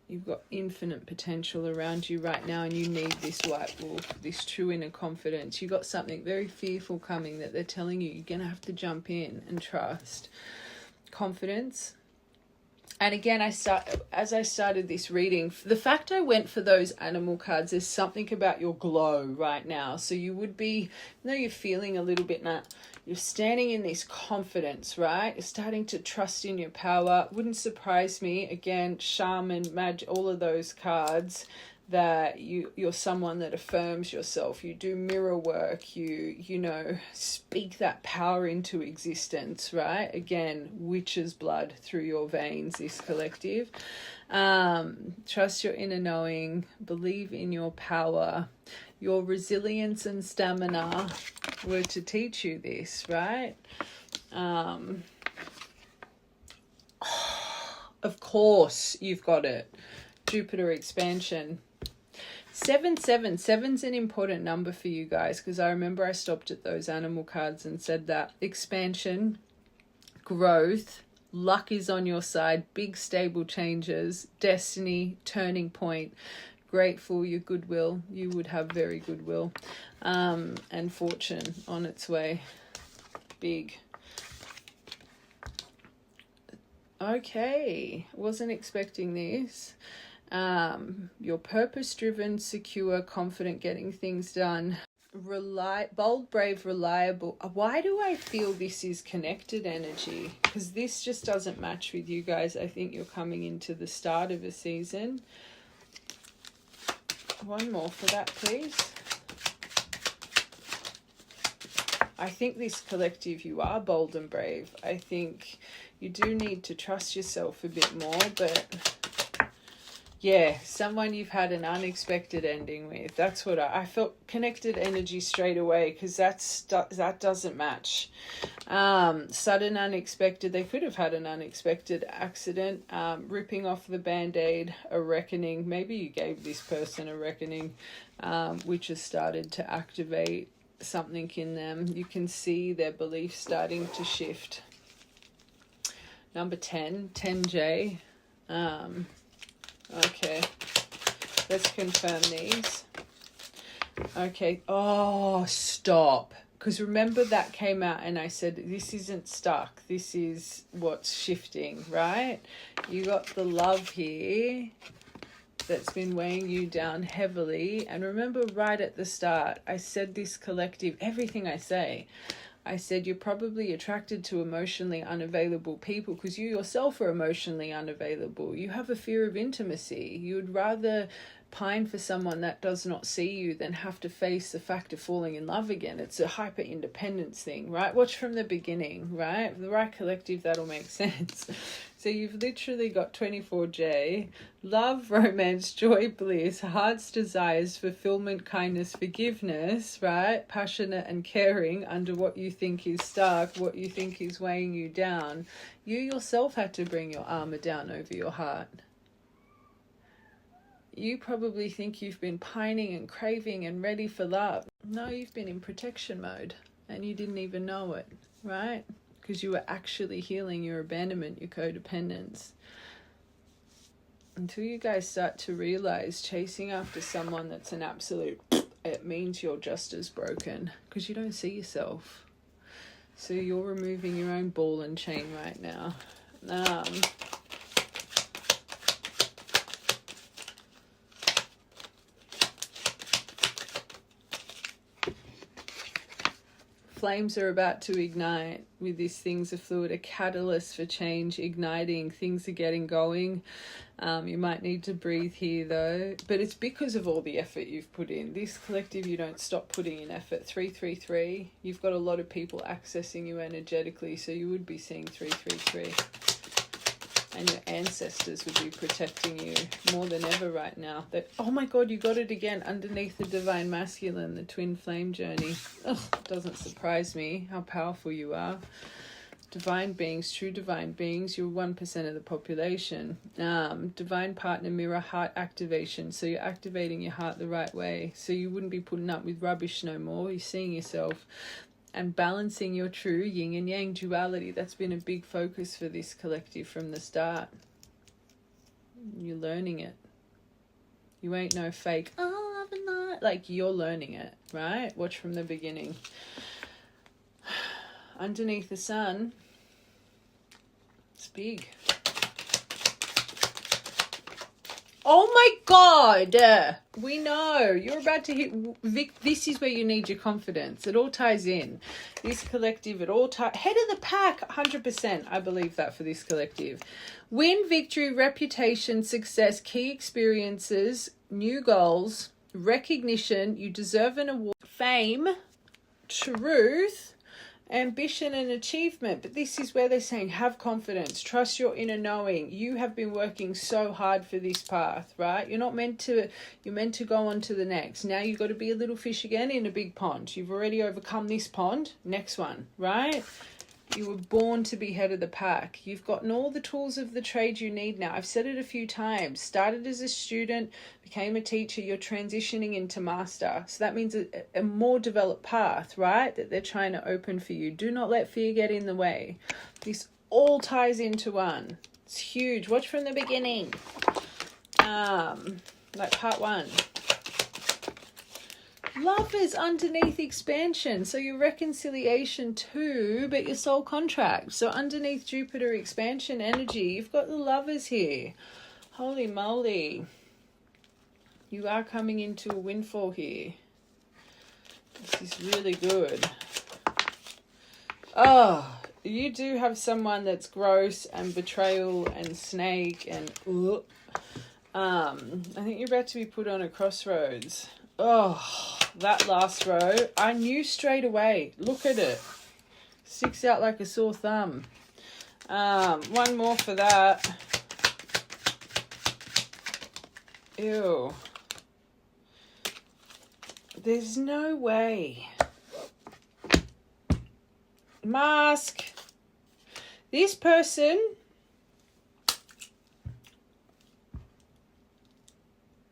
You've got infinite potential around you right now, and you need this white wolf, this true inner confidence. You've got something very fearful coming that they're telling you. You're going to have to jump in and trust. Confidence. And again, as I started this reading, the fact I went for those animal cards, there's something about your glow right now. So you would be, you know, you're feeling a little bit now, you're standing in this confidence, right? You're starting to trust in your power. Wouldn't surprise me. Again, shaman, all of those cards, that you're someone that affirms yourself. You do mirror work. You know, speak that power into existence, right? Again, witch's blood through your veins, this collective. Trust your inner knowing. Believe in your power. Your resilience and stamina were to teach you this, right? Of course, you've got it. Jupiter expansion. 7's an important number for you guys, because I remember I stopped at those animal cards and said that expansion, growth, luck is on your side, big stable changes, destiny, turning point, grateful, your goodwill, you would have very goodwill, and fortune on its way, big. Okay, wasn't expecting this. You're purpose-driven, secure, confident, getting things done. Bold, brave, reliable. Why do I feel this is connected energy? Because this just doesn't match with you guys. I think you're coming into the start of a season. One more for that, please. I think this collective, you are bold and brave. I think you do need to trust yourself a bit more, but yeah, someone you've had an unexpected ending with. That's what I felt, connected energy straight away, because that doesn't match. Sudden, unexpected. They could have had an unexpected accident. Ripping off the band-aid, a reckoning. Maybe you gave this person a reckoning, which has started to activate something in them. You can see their beliefs starting to shift. Number 10J. Okay, let's confirm these. Okay, oh, stop. Because remember that came out and I said, this isn't stuck. This is what's shifting, right? You got the love here that's been weighing you down heavily. And remember right at the start, I said this collective, everything I say, I said you're probably attracted to emotionally unavailable people because you yourself are emotionally unavailable. You have a fear of intimacy. You would rather pine for someone that does not see you than have to face the fact of falling in love again. It's a hyper independence thing, right? Watch from the beginning, right? The right collective, that'll make sense. So you've literally got 24J, love, romance, joy, bliss, heart's desires, fulfillment, kindness, forgiveness, right? Passionate and caring under what you think is stuck, what you think is weighing you down. You yourself had to bring your armor down over your heart. You probably think you've been pining and craving and ready for love. No, you've been in protection mode and you didn't even know it, right? Because you were actually healing your abandonment, your codependence. Until you guys start to realize chasing after someone that's an absolute, it means you're just as broken because you don't see yourself. So you're removing your own ball and chain right now. Flames are about to ignite with this. Things are fluid, a catalyst for change, igniting. Things are getting going. You might need to breathe here though, but it's because of all the effort you've put in. This collective, you don't stop putting in effort. 333, you've got a lot of people accessing you energetically, so you would be seeing 333. And your ancestors would be protecting you more than ever right now. Oh my God, you got it again. Underneath the divine masculine, the twin flame journey. Ugh, doesn't surprise me how powerful you are. Divine beings, true divine beings, you're 1% of the population. Divine partner mirror, heart activation. So you're activating your heart the right way. So you wouldn't be putting up with rubbish no more. You're seeing yourself and balancing your true yin and yang duality. That's been a big focus for this collective from the start. You're learning it. You ain't no fake, oh, love and light. Like, you're learning it, right? Watch from the beginning. Underneath the sun, it's big. Oh my God. We know. You're about to hit... Vic, this is where you need your confidence. It all ties in. This collective, it all ties... Head of the pack, 100%. I believe that for this collective. Win, victory, reputation, success, key experiences, new goals, recognition. You deserve an award. Fame, truth, ambition and achievement. But this is where they're saying have confidence, trust your inner knowing. You have been working so hard for this path, right? You're meant to go on to the next. Now you've got to be a little fish again in a big pond. You've already overcome this pond. Next one, right? You were born to be head of the pack. You've gotten all the tools of the trade you need now. I've said it a few times. Started as a student, became a teacher. You're transitioning into master. So that means a more developed path, right? That they're trying to open for you. Do not let fear get in the way. This all ties into one. It's huge. Watch from the beginning. Like part one. Love is underneath expansion. So your reconciliation too, but your soul contract. So underneath Jupiter expansion energy, you've got the lovers here. Holy moly. You are coming into a windfall here. This is really good. Oh, you do have someone that's gross and betrayal and snake and... I think you're about to be put on a crossroads. Oh, that last row, I knew straight away. Look at it. Sticks out like a sore thumb. One more for that. Ew. There's no way. Mask. This person...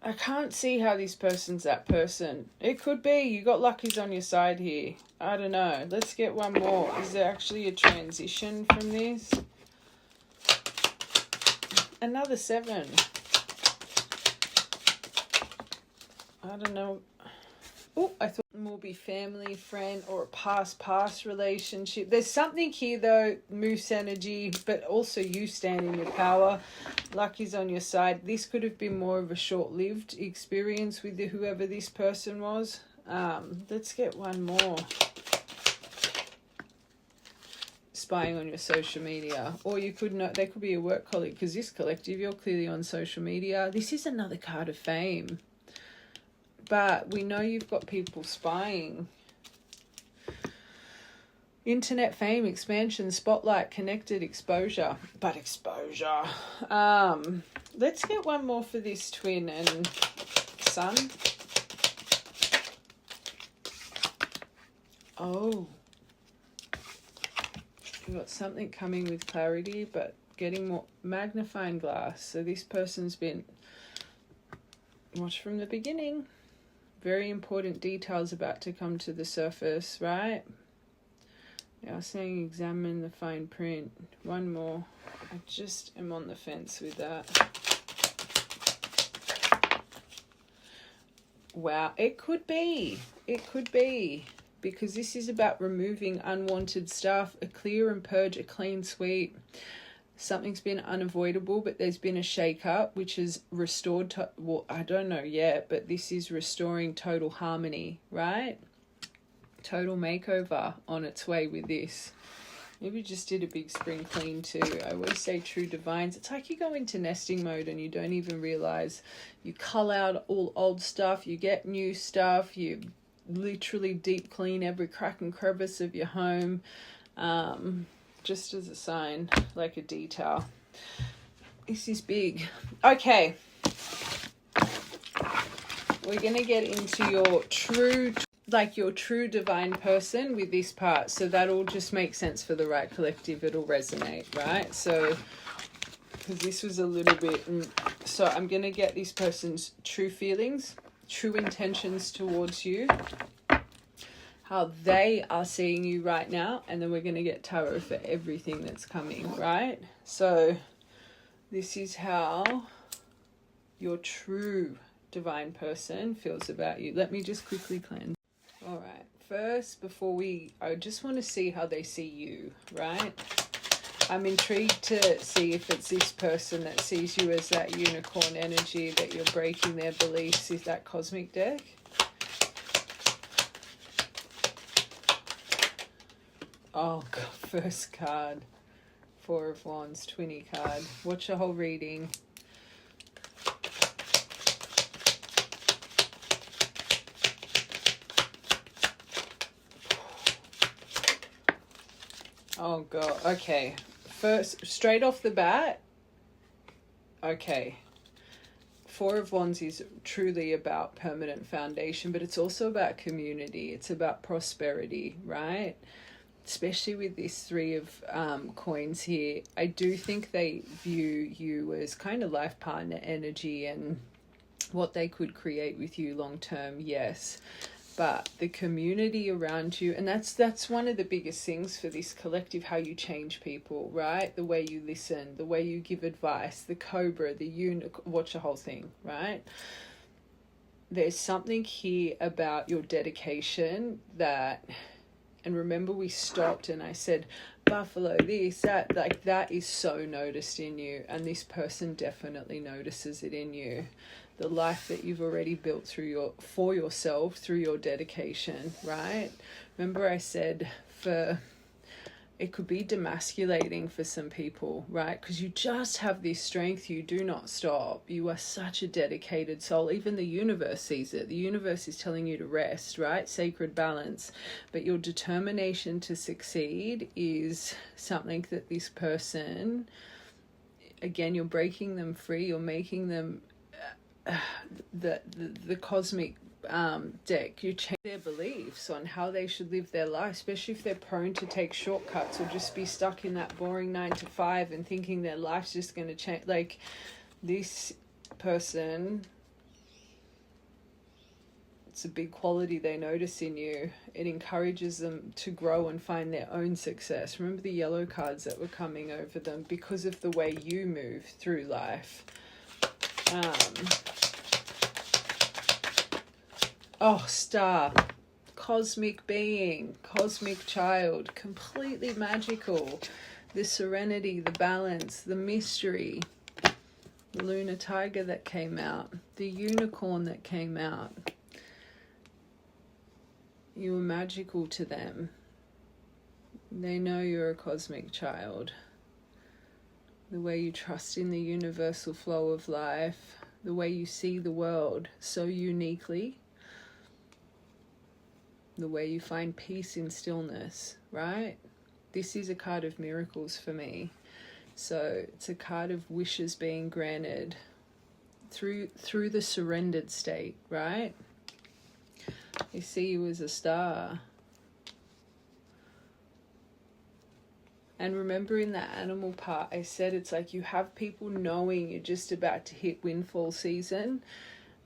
I can't see how this person's that person. It could be. You got luckies on your side here. I don't know. Let's get one more. Is there actually a transition from this? Another 7. I don't know. Oh, I thought it will be family, friend, or a past relationship. There's something here though, Moose energy, but also you stand in your power. Luck is on your side. This could have been more of a short-lived experience with whoever this person was. Let's get one more. Spying on your social media, or you could know they could be a work colleague, because this collective, you're clearly on social media. This is another card of fame. But we know you've got people spying. Internet fame, expansion, spotlight, connected, exposure. But exposure. Let's get one more for this twin and sun. Oh. We've got something coming with clarity, but getting more magnifying glass. So this person's been... Watch from the beginning. Very important details about to come to the surface, right? Now saying examine the fine print. One more. I just am on the fence with that. Wow, it could be. It could be. Because this is about removing unwanted stuff, a clear and purge, a clean sweep. Something's been unavoidable, but there's been a shake-up, which has restored... well, I don't know yet, but this is restoring total harmony, right? Total makeover on its way with this. Maybe just did a big spring clean too. I always say true divines. It's like you go into nesting mode and you don't even realize. You cull out all old stuff. You get new stuff. You literally deep clean every crack and crevice of your home. Just as a sign, like a detail. This is big. Okay. We're going to get into your true divine person with this part. So that all just makes sense for the right collective. It'll resonate, right? So, because this was a little bit... So I'm going to get this person's true feelings, true intentions towards you, how they are seeing you right now, and then we're going to get tarot for everything that's coming, right? So this is how your true divine person feels about you. Let me just quickly cleanse. All right, first, I just want to see how they see you, right? I'm intrigued to see if it's this person that sees you as that unicorn energy, that you're breaking their beliefs. Is that cosmic deck? Oh, God, first card. Four of Wands, 20 card. Watch the whole reading. Oh, God. Okay. First, straight off the bat. Okay. Four of Wands is truly about permanent foundation, but it's also about community. It's about prosperity, right? Especially with this Three of Coins here. I do think they view you as kind of life partner energy and what they could create with you long term, yes. But the community around you, and that's one of the biggest things for this collective, how you change people, right? The way you listen, the way you give advice, the cobra, the watch the whole thing, right? There's something here about your dedication that, and remember we stopped and I said, buffalo, this, that, like that is so noticed in you, and this person definitely notices it in you. The life that you've already built for yourself through your dedication, right? Remember I said it could be demasculating for some people, right? Because you just have this strength, you do not stop. You are such a dedicated soul. Even the universe sees it. The universe is telling you to rest, right? Sacred balance. But your determination to succeed is something that this person, again, you're breaking them free, you're making them the cosmic deck. You change their beliefs on how they should live their life, especially if they're prone to take shortcuts or just be stuck in that boring 9 to 5 and thinking their life's just going to change. Like this person, it's a big quality they notice in you. It encourages them to grow and find their own success. Remember the yellow cards that were coming over them because of the way you move through life. Oh, star, cosmic being, cosmic child, completely magical. The serenity, the balance, the mystery, the lunar tiger that came out, the unicorn that came out. You were magical to them. They know you're a cosmic child. The way you trust in the universal flow of life, the way you see the world so uniquely, the way you find peace in stillness, right? This is a card of miracles for me. So it's a card of wishes being granted through the surrendered state, right? They see you as a star. And remember in that animal part, I said it's like you have people knowing you're just about to hit windfall season.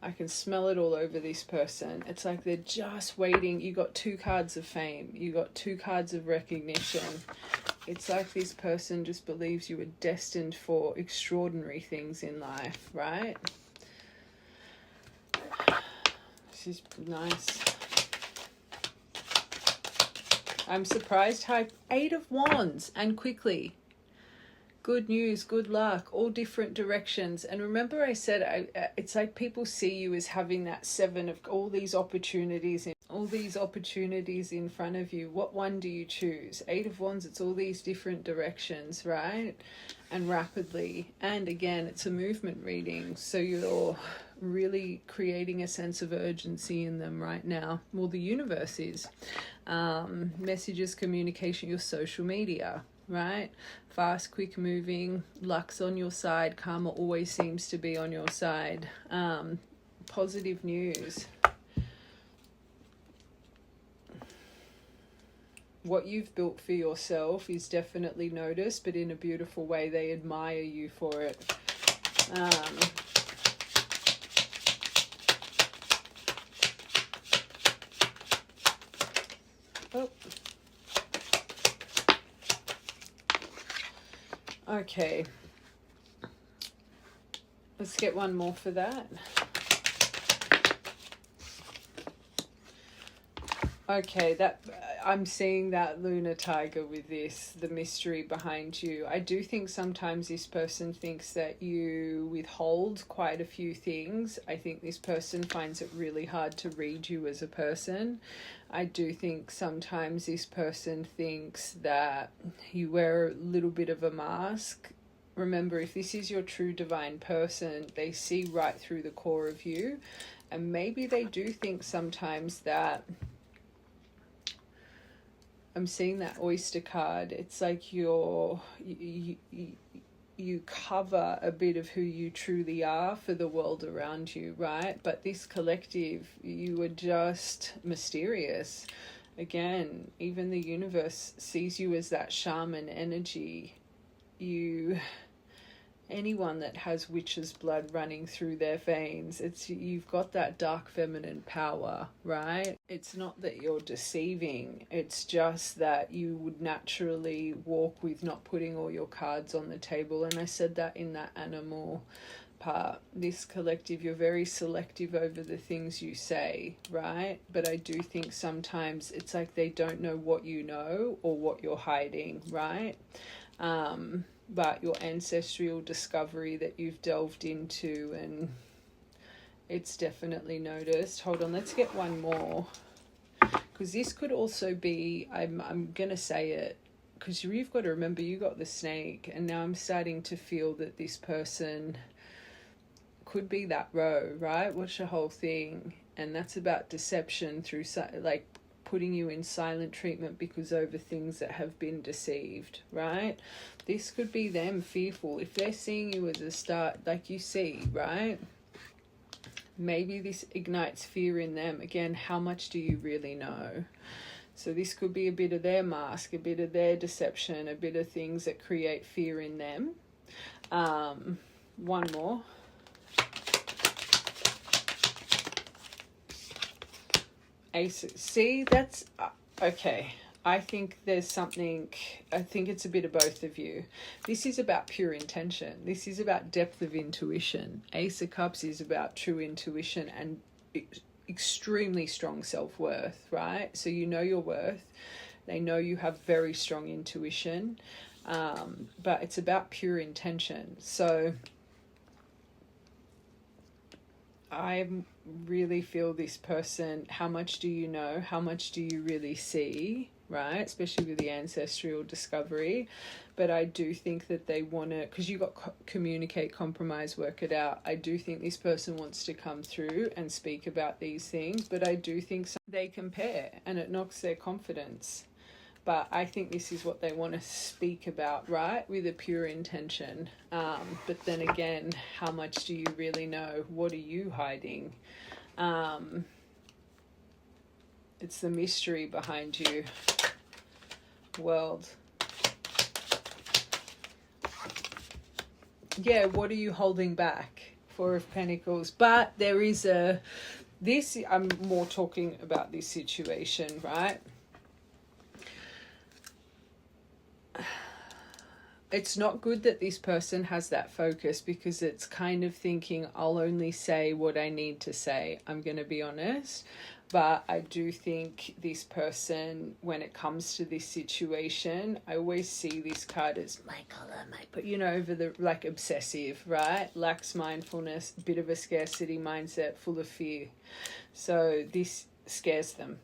I can smell it all over this person. It's like they're just waiting. You got 2 cards of fame. You got 2 cards of recognition. It's like this person just believes you were destined for extraordinary things in life, right? This is nice. I'm surprised how 8 of Wands and quickly. Good news, good luck, all different directions. And remember I said it's like people see you as having that 7 of all these opportunities in front of you. What one do you choose? 8 of Wands, it's all these different directions, right? And rapidly. And again, it's a movement reading. So you're really creating a sense of urgency in them right now. Well, the universe is. Messages, communication, your social media, right? Fast, quick moving, luck's on your side, karma always seems to be on your side. Positive news. What you've built for yourself is definitely noticed, but in a beautiful way. They admire you for it. Okay, let's get one more for that. Okay, that I'm seeing that lunar tiger with this, the mystery behind you. I do think sometimes this person thinks that you withhold quite a few things. I think this person finds it really hard to read you as a person. I do think sometimes this person thinks that you wear a little bit of a mask. Remember, if this is your true divine person, they see right through the core of you. And maybe they do think sometimes that, I'm seeing that oyster card. It's like you cover a bit of who you truly are for the world around you, right? But this collective, you are just mysterious. Again, even the universe sees you as that shaman energy. Anyone that has witch's blood running through their veins, you've got that dark feminine power, right? It's not that you're deceiving, it's just that you would naturally walk with not putting all your cards on the table. And I said that in that animal part. This collective, you're very selective over the things you say, right? But I do think sometimes it's like they don't know what you know or what you're hiding, right? But your ancestral discovery that you've delved into, and it's definitely noticed. Hold on, let's get one more, because this could also be, I'm gonna say it, because you've got to remember you got the snake, and now I'm starting to feel that this person could be that row, right? Watch the whole thing, and that's about deception through like putting you in silent treatment because over things that have been deceived, right? This could be them fearful. If they're seeing you as a star, like you see, right? Maybe this ignites fear in them. Again, how much do you really know? So this could be a bit of their mask, a bit of their deception, a bit of things that create fear in them. One more. Ace. See, that's okay. I think there's something, I think it's a bit of both of you. This is about pure intention. This is about depth of intuition. Ace of Cups is about true intuition and extremely strong self-worth, right? So you know your worth. They know you have very strong intuition, but it's about pure intention. So I really feel this person, how much do you know? How much do you really see, right? Especially with the ancestral discovery. But I do think that they want to, because you got communicate, compromise, work it out. I do think this person wants to come through and speak about these things, but I do think they compare and it knocks their confidence. But I think this is what they want to speak about, right? With a pure intention. But then again, how much do you really know? What are you hiding? It's the mystery behind you. World. Yeah, what are you holding back? Four of Pentacles. But there is I'm more talking about this situation, right? It's not good that this person has that focus, because it's kind of thinking, I'll only say what I need to say. I'm going to be honest. But I do think this person, when it comes to this situation, I always see this card as my color, but you know, over the, like, obsessive, right? Lacks mindfulness, bit of a scarcity mindset, full of fear. So this scares them.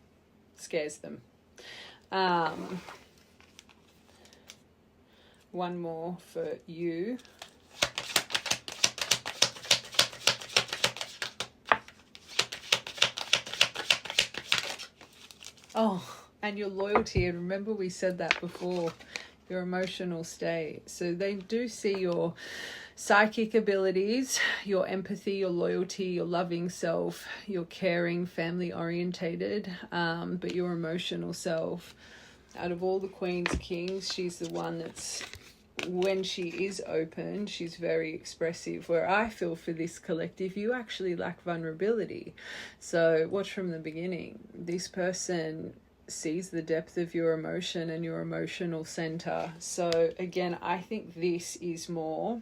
One more for you. Oh, and your loyalty. And remember we said that before, your emotional state. So they do see your psychic abilities, your empathy, your loyalty, your loving self, your caring, family orientated, but your emotional self. Out of all the Queens, Kings, she's the one that's, when she is open, she's very expressive. Where I feel for this collective, you actually lack vulnerability. So watch from the beginning. This person sees the depth of your emotion and your emotional center. So again, I think this is more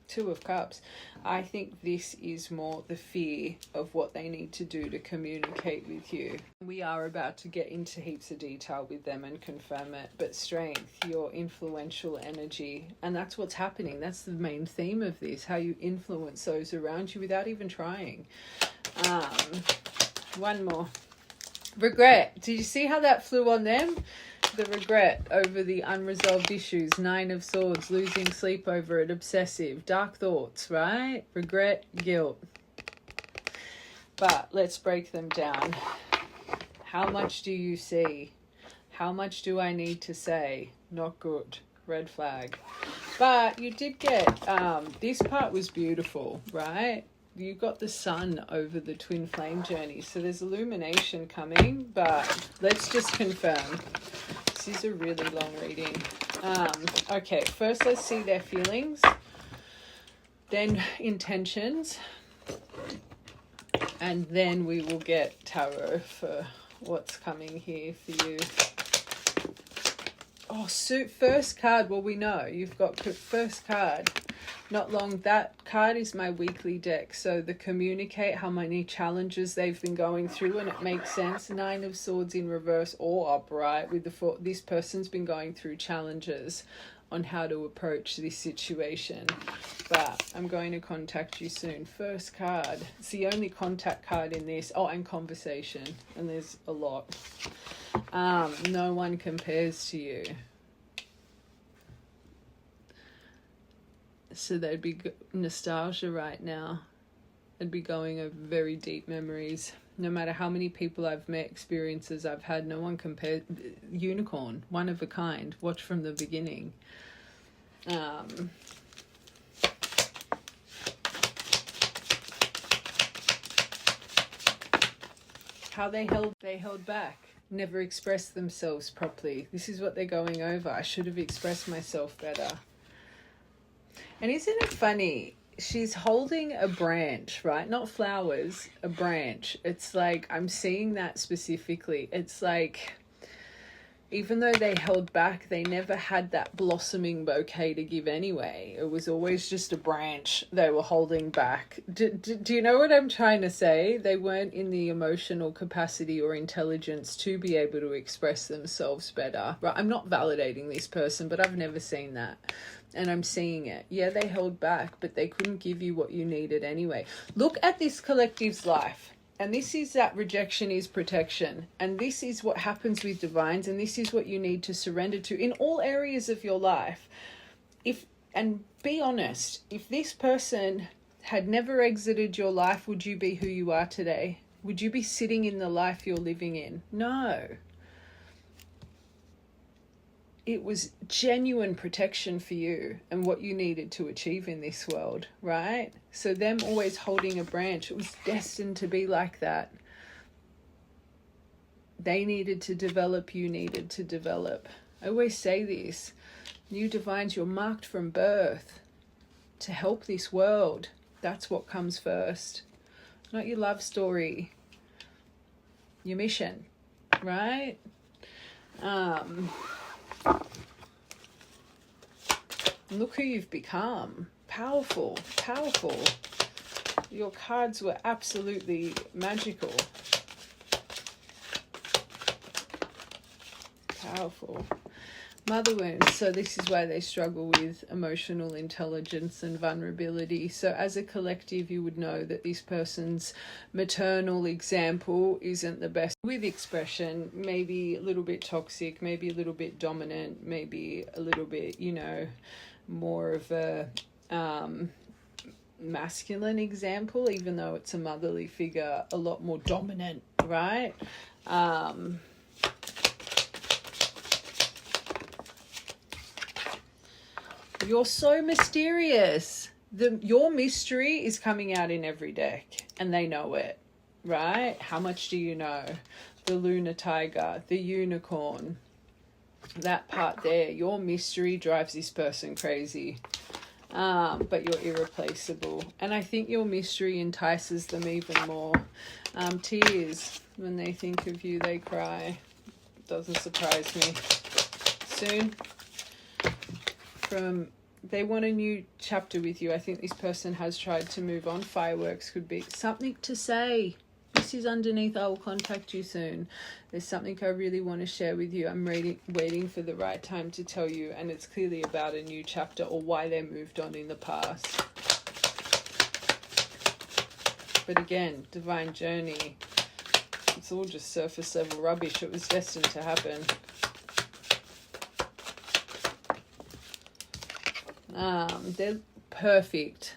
Two of Cups. I think this is more the fear of what they need to do to communicate with you. We are about to get into heaps of detail with them and confirm it, but strength, your influential energy, and that's what's happening. That's the main theme of this, how you influence those around you without even trying. One more. Regret. Did you see how that flew on them? The regret over the unresolved issues. 9 of Swords, losing sleep over it, obsessive, dark thoughts, right? Regret, guilt. But let's break them down. How much do you see? How much do I need to say? Not good. Red flag. But you did get, this part was beautiful, right? You got the sun over the twin flame journey. So there's illumination coming, but let's just confirm. This is a really long reading. Okay, first let's see their feelings, then intentions, and then we will get tarot for what's coming here for you. Oh, first card. Well, we know you've got first card. Not long. That card is my weekly deck. So the communicate, how many challenges they've been going through, and it makes sense. 9 of Swords in reverse or upright with the this person's been going through challenges on how to approach this situation. But I'm going to contact you soon. First card. It's the only contact card in this. Oh, and conversation. And there's a lot. No one compares to you. So they'd be nostalgia right now. They'd be going over very deep memories. No matter how many people I've met, experiences I've had, no one compares. Unicorn, one of a kind. Watch from the beginning. How they held back. Never expressed themselves properly. This is what they're going over. I should have expressed myself better. And isn't it funny? She's holding a branch, right? Not flowers, a branch. It's like, I'm seeing that specifically. It's like, even though they held back, they never had that blossoming bouquet to give anyway. It was always just a branch they were holding back. Do you know what I'm trying to say? They weren't in the emotional capacity or intelligence to be able to express themselves better. Right? I'm not validating this person, but I've never seen that. And I'm seeing it. Yeah, they held back, but they couldn't give you what you needed anyway. Look at this collective's life. And this is that rejection is protection. And this is what happens with divines. And this is what you need to surrender to in all areas of your life. And be honest, if this person had never exited your life, would you be who you are today? Would you be sitting in the life you're living in? No. It was genuine protection for you and what you needed to achieve in this world, right? So them always holding a branch, it was destined to be like that. They needed to develop, you needed to develop. I always say this, you divines, you're marked from birth to help this world. That's what comes first. Not your love story, your mission, right? Look who you've become. Powerful, powerful. Your cards were absolutely magical. Powerful. Mother wounds. So this is why they struggle with emotional intelligence and vulnerability. So as a collective, you would know that this person's maternal example isn't the best with expression, maybe a little bit toxic, maybe a little bit dominant, maybe a little bit, more of a masculine example, even though it's a motherly figure, a lot more dominant, right? You're so mysterious. Your mystery is coming out in every deck, and they know it, right? How much do you know? The lunar tiger, the unicorn, that part there. Your mystery drives this person crazy, but you're irreplaceable. And I think your mystery entices them even more. Tears. When they think of you, they cry. Doesn't surprise me. Soon, from They want a new chapter with you. I think this person has tried to move on. Fireworks could be something to say. This is underneath, I will contact you soon. There's something I really want to share with you. I'm waiting for the right time to tell you, and it's clearly about a new chapter or why they moved on in the past. But again, divine journey. It's all just surface level rubbish. It was destined to happen. They're perfect.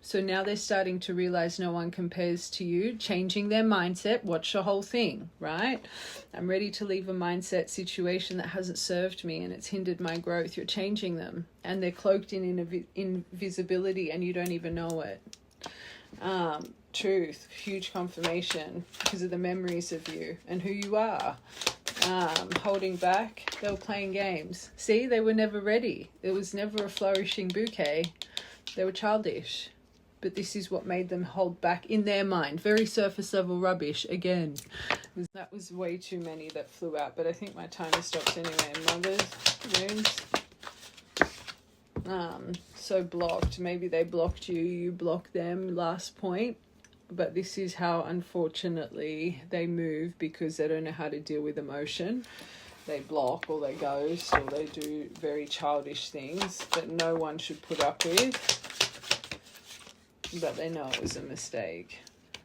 So now they're starting to realize no one compares to you, changing their mindset. Watch the whole thing, right? I'm ready to leave a mindset situation that hasn't served me and it's hindered my growth. You're changing them, and they're cloaked in invisibility and you don't even know it. Truth, huge confirmation because of the memories of you and who you are. Holding back, they were playing games. See, they were never ready. It was never a flourishing bouquet. They were childish. But this is what made them hold back in their mind. Very surface level rubbish again. That was way too many that flew out, but I think my timer stops anyway. Mothers, wounds. So blocked. Maybe they blocked you, you blocked them, last point. But this is how, unfortunately, they move because they don't know how to deal with emotion. They block or they ghost or they do very childish things that no one should put up with. But they know it was a mistake.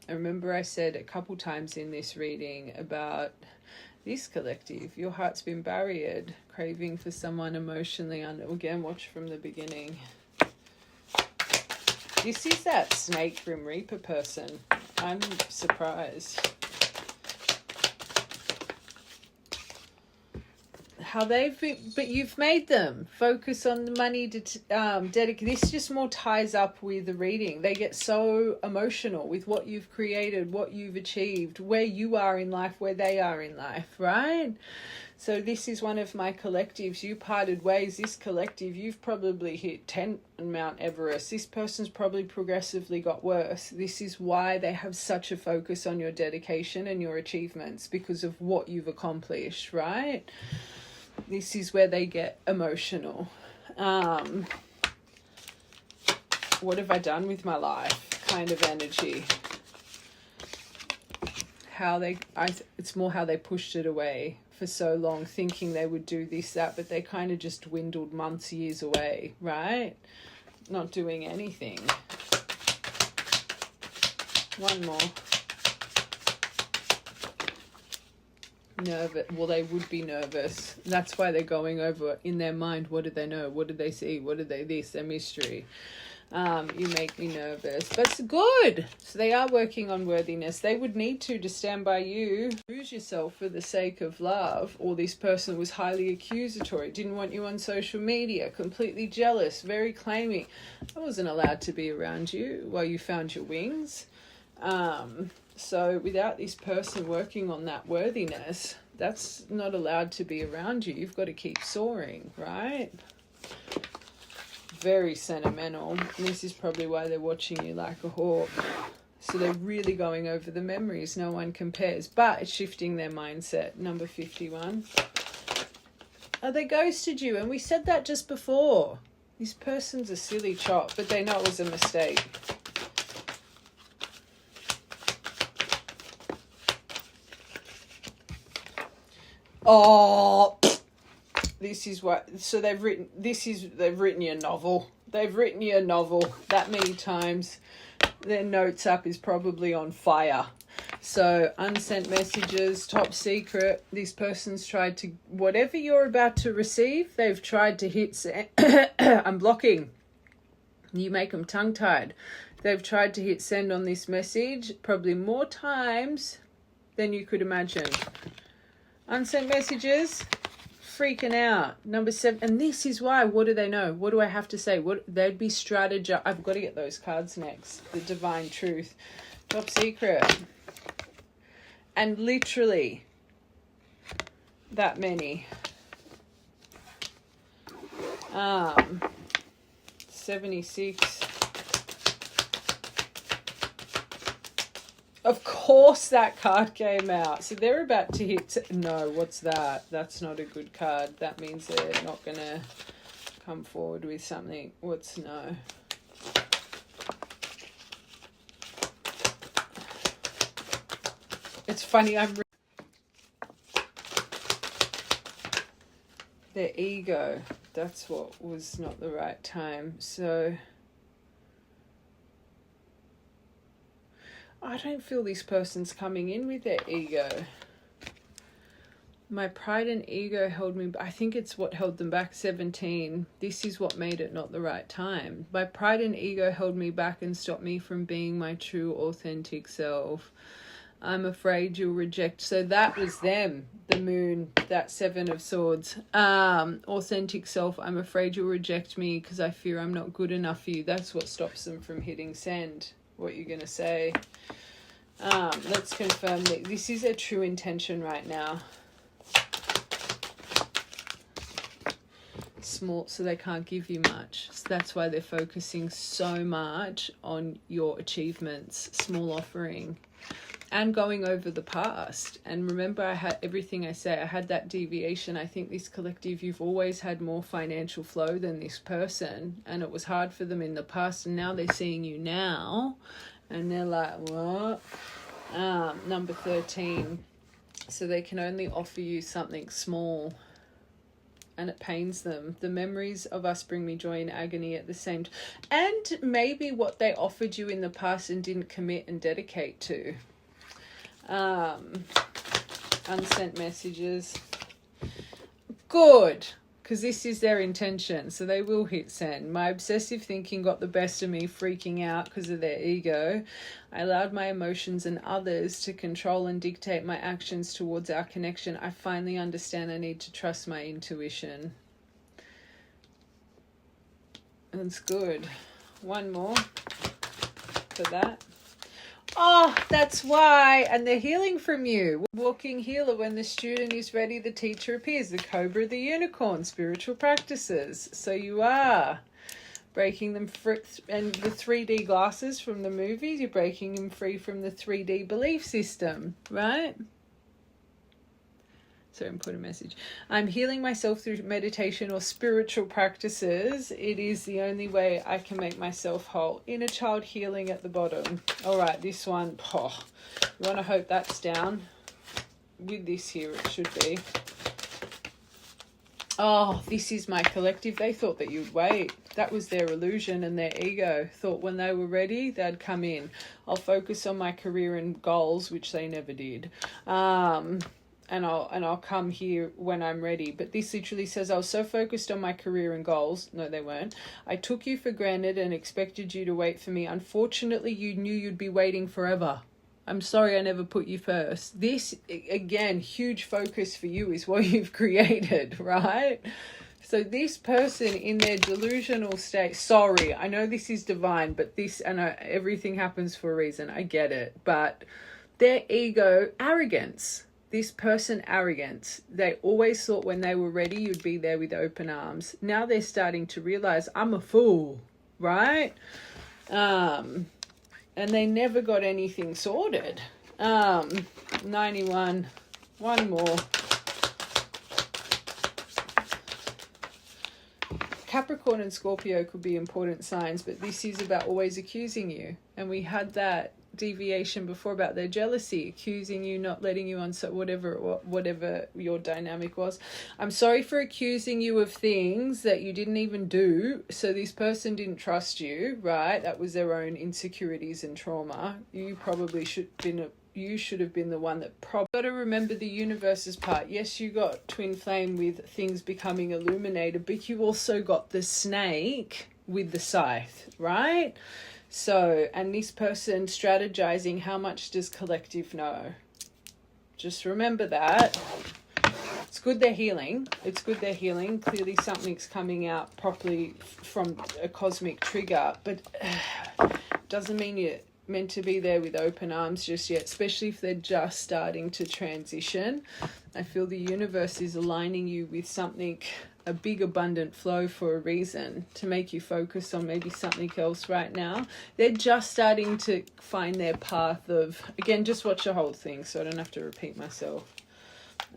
I remember I said a couple times in this reading about this collective. Your heart's been barriered, craving for someone emotionally. Again, watch from the beginning. This is that snake Grim Reaper person. I'm surprised. How they've been, but you've made them focus on the money. Dedicate. This just more ties up with the reading. They get so emotional with what you've created, what you've achieved, where you are in life, where they are in life, right? So this is one of my collectives. You parted ways. This collective, you've probably hit 10 on Mount Everest. This person's probably progressively got worse. This is why they have such a focus on your dedication and your achievements, because of what you've accomplished, right? This is where they get emotional. What have I done with my life? Kind of energy. It's more how they pushed it away for so long, thinking they would do this, that, but they kind of just dwindled months, years away, right? Not doing anything. One more. Nervous. Well, they would be nervous. That's why they're going over in their mind. What did they know? What did they see? What did they this? Their mystery. You make me nervous, but it's good. So they are working on worthiness. They would need to stand by you. Lose yourself for the sake of love. Or this person was highly accusatory, didn't want you on social media, completely jealous, very claiming. I wasn't allowed to be around you while you found your wings. So without this person working on that worthiness, that's not allowed to be around you. You've got to keep soaring, right? Very sentimental. And this is probably why they're watching you like a hawk. So they're really going over the memories. No one compares. But it's shifting their mindset. Number 51. Oh, they ghosted you. And we said that just before. This person's a silly chop, but they know it was a mistake. Oh, this is what. So they've written. They've written you a novel. They've written you a novel that many times. Their notes app is probably on fire. So unsent messages, top secret. This person's tried to, whatever you're about to receive, they've tried to hit. I'm blocking. You make them tongue tied. They've tried to hit send on this message probably more times than you could imagine. Unsent messages, freaking out. Number 7, and this is why. What do they know? What do I have to say? What they'd be strategy. I've got to get those cards next. The divine truth, top secret, and literally that many. 76. Of course that card came out. So they're about to hit... No, what's that? That's not a good card. That means they're not going to come forward with something. What's no? It's funny, their ego, that's what was not the right time. So I don't feel this person's coming in with their ego. My pride and ego held me, I think it's what held them back. 17. This is what made it not the right time. My pride and ego held me back and stopped me from being my true authentic self. I'm afraid you'll reject. So that was them, the moon, that 7 of swords. Authentic self, I'm afraid you'll reject me because I fear I'm not good enough for you. That's what stops them from hitting send. What you're going to say. Let's confirm that this is their true intention right now. Small, so they can't give you much. So that's why they're focusing so much on your achievements, small offering. And going over the past. And remember, I had everything I say, I had that deviation. I think this collective, you've always had more financial flow than this person. And it was hard for them in the past. And now they're seeing you now. And they're like, what? Number 13. So they can only offer you something small. And it pains them. The memories of us bring me joy and agony at the same time. And maybe what they offered you in the past and didn't commit and dedicate to. Unsent messages. Good, because this is their intention, so they will hit send. My obsessive thinking got the best of me, freaking out because of their ego. I allowed my emotions and others to control and dictate my actions towards our connection. I finally understand I need to trust my intuition. That's good. One more for that. Oh, that's why. And they're healing from you. Walking healer. When the student is ready, the teacher appears. The cobra, the unicorn, spiritual practices. So you are breaking them free. And the 3D glasses from the movies, you're breaking them free from the 3D belief system, right? Sorry, important message. I'm healing myself through meditation or spiritual practices. It is the only way I can make myself whole. Inner child healing at the bottom. All right, this one. Oh, you want to hope that's down. With this here, it should be. Oh, this is my collective. They thought that you'd wait. That was their illusion and their ego. Thought when they were ready, they'd come in. I'll focus on my career and goals, which they never did. And I'll come here when I'm ready. But this literally says, I was so focused on my career and goals. No, they weren't. I took you for granted and expected you to wait for me. Unfortunately, you knew you'd be waiting forever. I'm sorry I never put you first. This, again, huge focus for you is what you've created, right? So this person in their delusional state, sorry, I know this is divine, but this, and everything happens for a reason. I get it. But their ego, arrogance. This person, arrogance. They always thought when they were ready, you'd be there with open arms. Now they're starting to realize, I'm a fool, right? And they never got anything sorted. 91. One more. Capricorn and Scorpio could be important signs, but this is about always accusing you. And we had that deviation before about their jealousy, accusing you, not letting you on, so whatever your dynamic was. I'm sorry for accusing you of things that you didn't even do. So this person didn't trust you, right? That was their own insecurities and trauma. You should have been the one that got to remember the universe's part. Yes, you got twin flame with things becoming illuminated, but you also got the snake with the scythe, right? So, and this person strategizing, how much does collective know? Just remember that. It's good they're healing. It's good they're healing. Clearly something's coming out properly from a cosmic trigger, but doesn't mean you're meant to be there with open arms just yet, especially if they're just starting to transition. I feel the universe is aligning you with something, a big abundant flow for a reason, to make you focus on maybe something else right now. They're just starting to find their path of, again, just watch the whole thing so I don't have to repeat myself.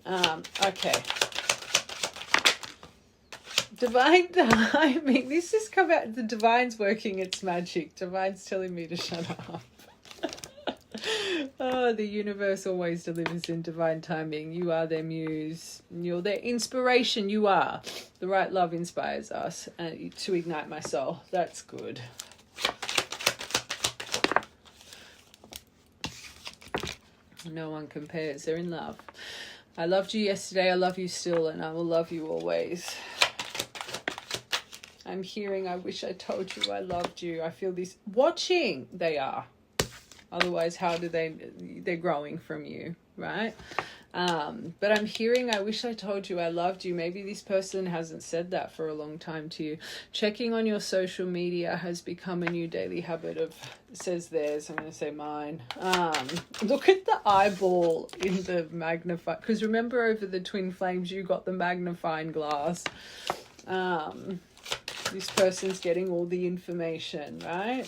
Okay. Divine timing. This has come out. The divine's working its magic. Divine's telling me to shut up. Oh, the universe always delivers in divine timing. You are their muse. You're their inspiration. You are. The right love inspires us to ignite my soul. That's good. No one compares. They're in love. I loved you yesterday. I love you still, and I will love you always. I'm hearing, I wish I told you I loved you. I feel this. Watching, they are. Otherwise, how do they're growing from you, right? But I'm hearing, I wish I told you I loved you. Maybe this person hasn't said that for a long time to you. Checking on your social media has become a new daily habit of, says theirs, I'm going to say mine. Look at the eyeball in the magnify, because remember over the twin flames, you got the magnifying glass. This person's getting all the information, right?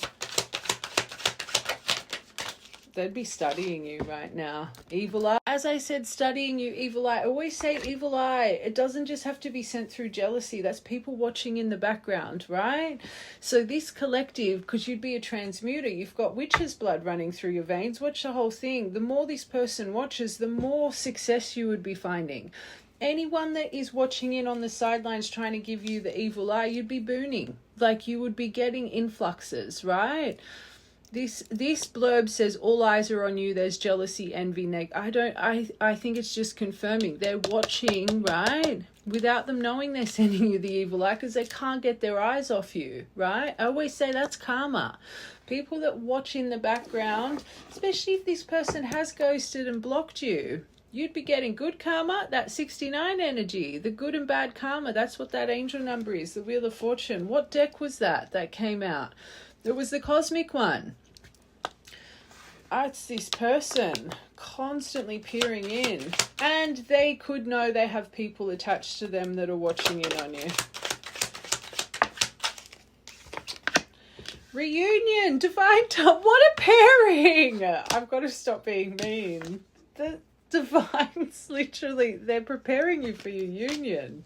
They'd be studying you right now. Evil eye. As I said, studying you, evil eye. I always say evil eye. It doesn't just have to be sent through jealousy. That's people watching in the background, right? So this collective, because you'd be a transmuter, you've got witch's blood running through your veins. Watch the whole thing. The more this person watches, the more success you would be finding. Anyone that is watching in on the sidelines trying to give you the evil eye, you'd be booning. Like you would be getting influxes, right? This blurb says all eyes are on you. There's jealousy, envy, I think it's just confirming they're watching, right? Without them knowing they're sending you the evil eye because they can't get their eyes off you, right? I always say that's karma. People that watch in the background, especially if this person has ghosted and blocked you, you'd be getting good karma, that 69 energy, the good and bad karma. That's what that angel number is, the Wheel of Fortune. What deck was that came out? It was the cosmic one. It's this person constantly peering in, and they could know they have people attached to them that are watching in on you. Reunion, divine time. What a pairing! I've got to stop being mean. The divines, literally, they're preparing you for your union.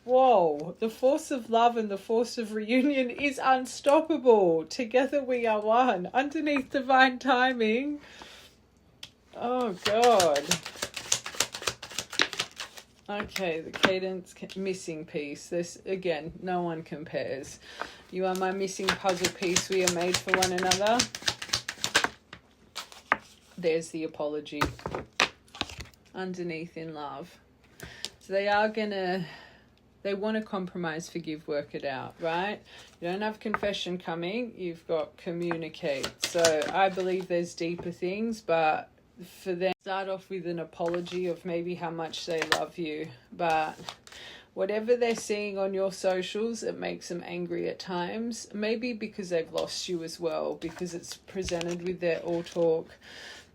Whoa, the force of love and the force of reunion is unstoppable. Together we are one. Underneath divine timing. Oh, God. Okay, the cadence, missing piece. This, again, no one compares. You are my missing puzzle piece. We are made for one another. There's the apology. Underneath in love. So they are going to... They want to compromise, forgive, work it out, right? You don't have confession coming. You've got communicate. So I believe there's deeper things, but for them, start off with an apology of maybe how much they love you. But whatever they're seeing on your socials, it makes them angry at times. Maybe because they've lost you as well, because it's presented with their all talk.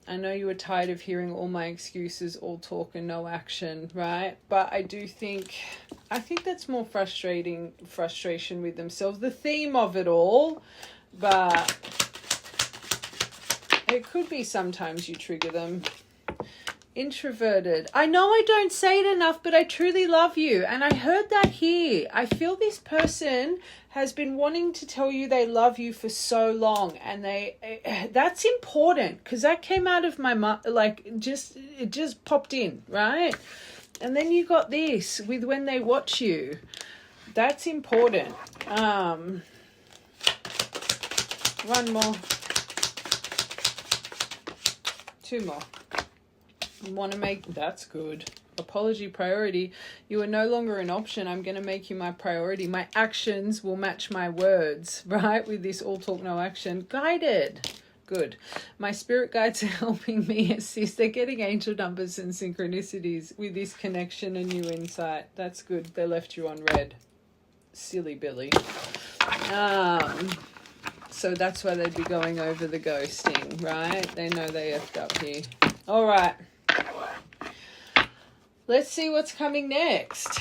I know you were tired of hearing all my excuses, all talk and no action, right? But I think that's more frustration with themselves, the theme of it all. But it could be sometimes you trigger them. Introverted. I know I don't say it enough, but I truly love you. And I heard that here. I feel this person has been wanting to tell you they love you for so long. And that's important because that came out of my mouth, it just popped in, right? And then you got this with when they watch you. That's important. One more. Two more. You want to make... That's good. Apology priority. You are no longer an option. I'm going to make you my priority. My actions will match my words, right? With this all talk, no action. Guided. Good. My spirit guides are helping me assist. They're getting angel numbers and synchronicities with this connection and new insight. That's good. They left you on red. Silly Billy. So that's why they'd be going over the ghosting, right? They know they effed up here. All right. Let's see what's coming next.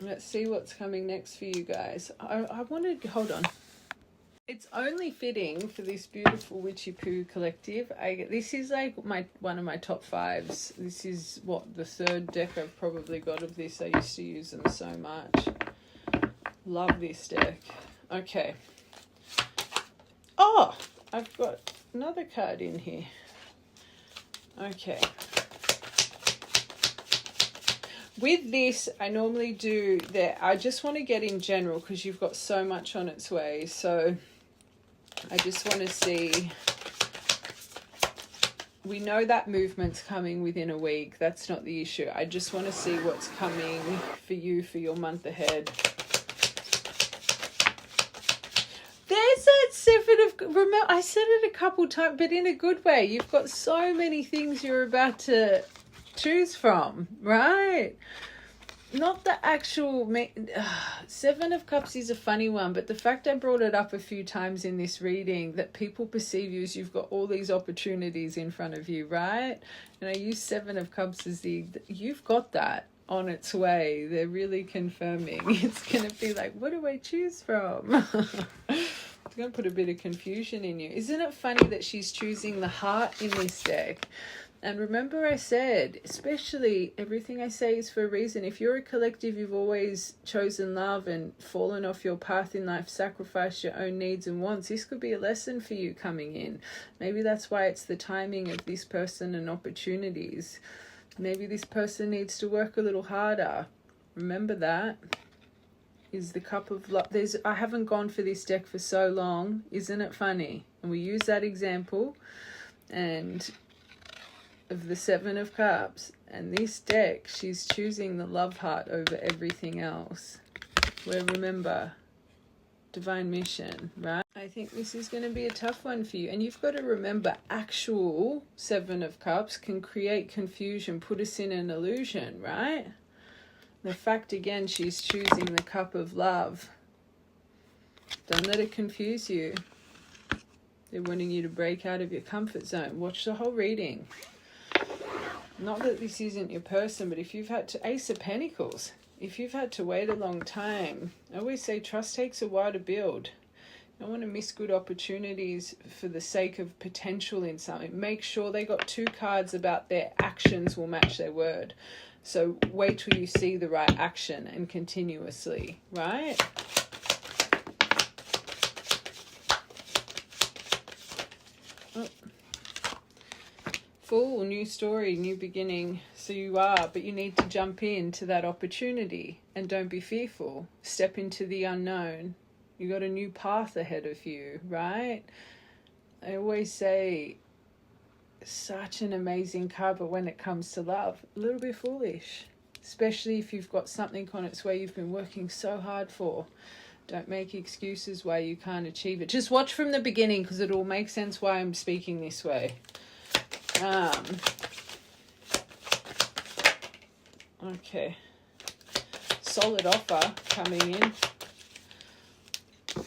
Let's see what's coming next for you guys. I wanted... Hold on. it's only fitting for this beautiful Witchy Poo collective. This is like one of my top fives. This is what, the third deck I've probably got of this. I used to use them so much. Love this deck. Okay. Oh, I've got another card in here. Okay. With this, I normally do that. I just want to get in general because you've got so much on its way. So I just want to see. We know that movement's coming within a week. That's not the issue. I just want to see what's coming for you for your month ahead. There's that seven of... Remember, I said it a couple times, but in a good way. You've got so many things you're about to choose from, right? Not the actual Seven of Cups is a funny one, but the fact I brought it up a few times in this reading, that people perceive you as you've got all these opportunities in front of you, right? And I use Seven of Cups as you've got that on its way. They're really confirming. It's going to be like, what do I choose from? It's going to put a bit of confusion in you. Isn't it funny that she's choosing the heart in this deck? And remember I said, especially everything I say is for a reason. If you're a collective, you've always chosen love and fallen off your path in life, sacrificed your own needs and wants. This could be a lesson for you coming in. Maybe that's why it's the timing of this person and opportunities. Maybe this person needs to work a little harder. Remember that. Is the Cup of Love. I haven't gone for this deck for so long. Isn't it funny? And we use that example. And... of the Seven of Cups, and this deck, she's choosing the love heart over everything else. Where, remember, divine mission, right? I think this is going to be a tough one for you, and you've got to remember, actual Seven of Cups can create confusion, put us in an illusion, right? The fact, again, she's choosing the Cup of Love. Don't let it confuse you. They're wanting you to break out of your comfort zone. Watch the whole reading. Not that this isn't your person, but if you've had to... Ace of Pentacles. If you've had to wait a long time, I always say trust takes a while to build. You don't want to miss good opportunities for the sake of potential in something. Make sure they got two cards about their actions will match their word. So wait till you see the right action and continuously, right? Oh. Full, new story, new beginning. So you are, but you need to jump into that opportunity and don't be fearful. Step into the unknown. You got a new path ahead of you, right? I always say, such an amazing card, but when it comes to love, a little bit foolish. Especially if you've got something on its way you've been working so hard for. Don't make excuses why you can't achieve it. Just watch from the beginning because it'll make sense why I'm speaking this way. Okay, solid offer coming in.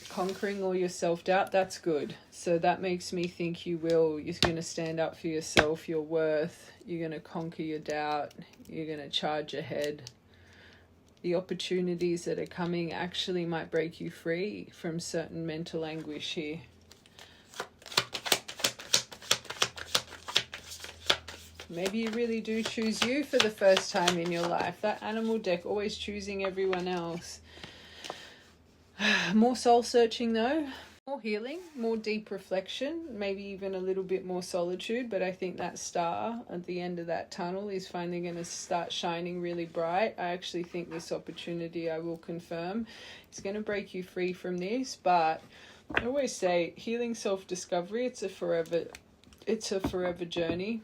Conquering all your self-doubt, that's good. So that makes me think you're going to stand up for yourself, your worth. You're going to conquer your doubt. You're going to charge ahead. The opportunities that are coming actually might break you free from certain mental anguish here. Maybe you really do choose you for the first time in your life. That animal deck, always choosing everyone else. More soul searching though. More healing, more deep reflection, maybe even a little bit more solitude. But I think that star at the end of that tunnel is finally going to start shining really bright. I actually think this opportunity, I will confirm, is going to break you free from this. But I always say healing self-discovery, it's a forever journey.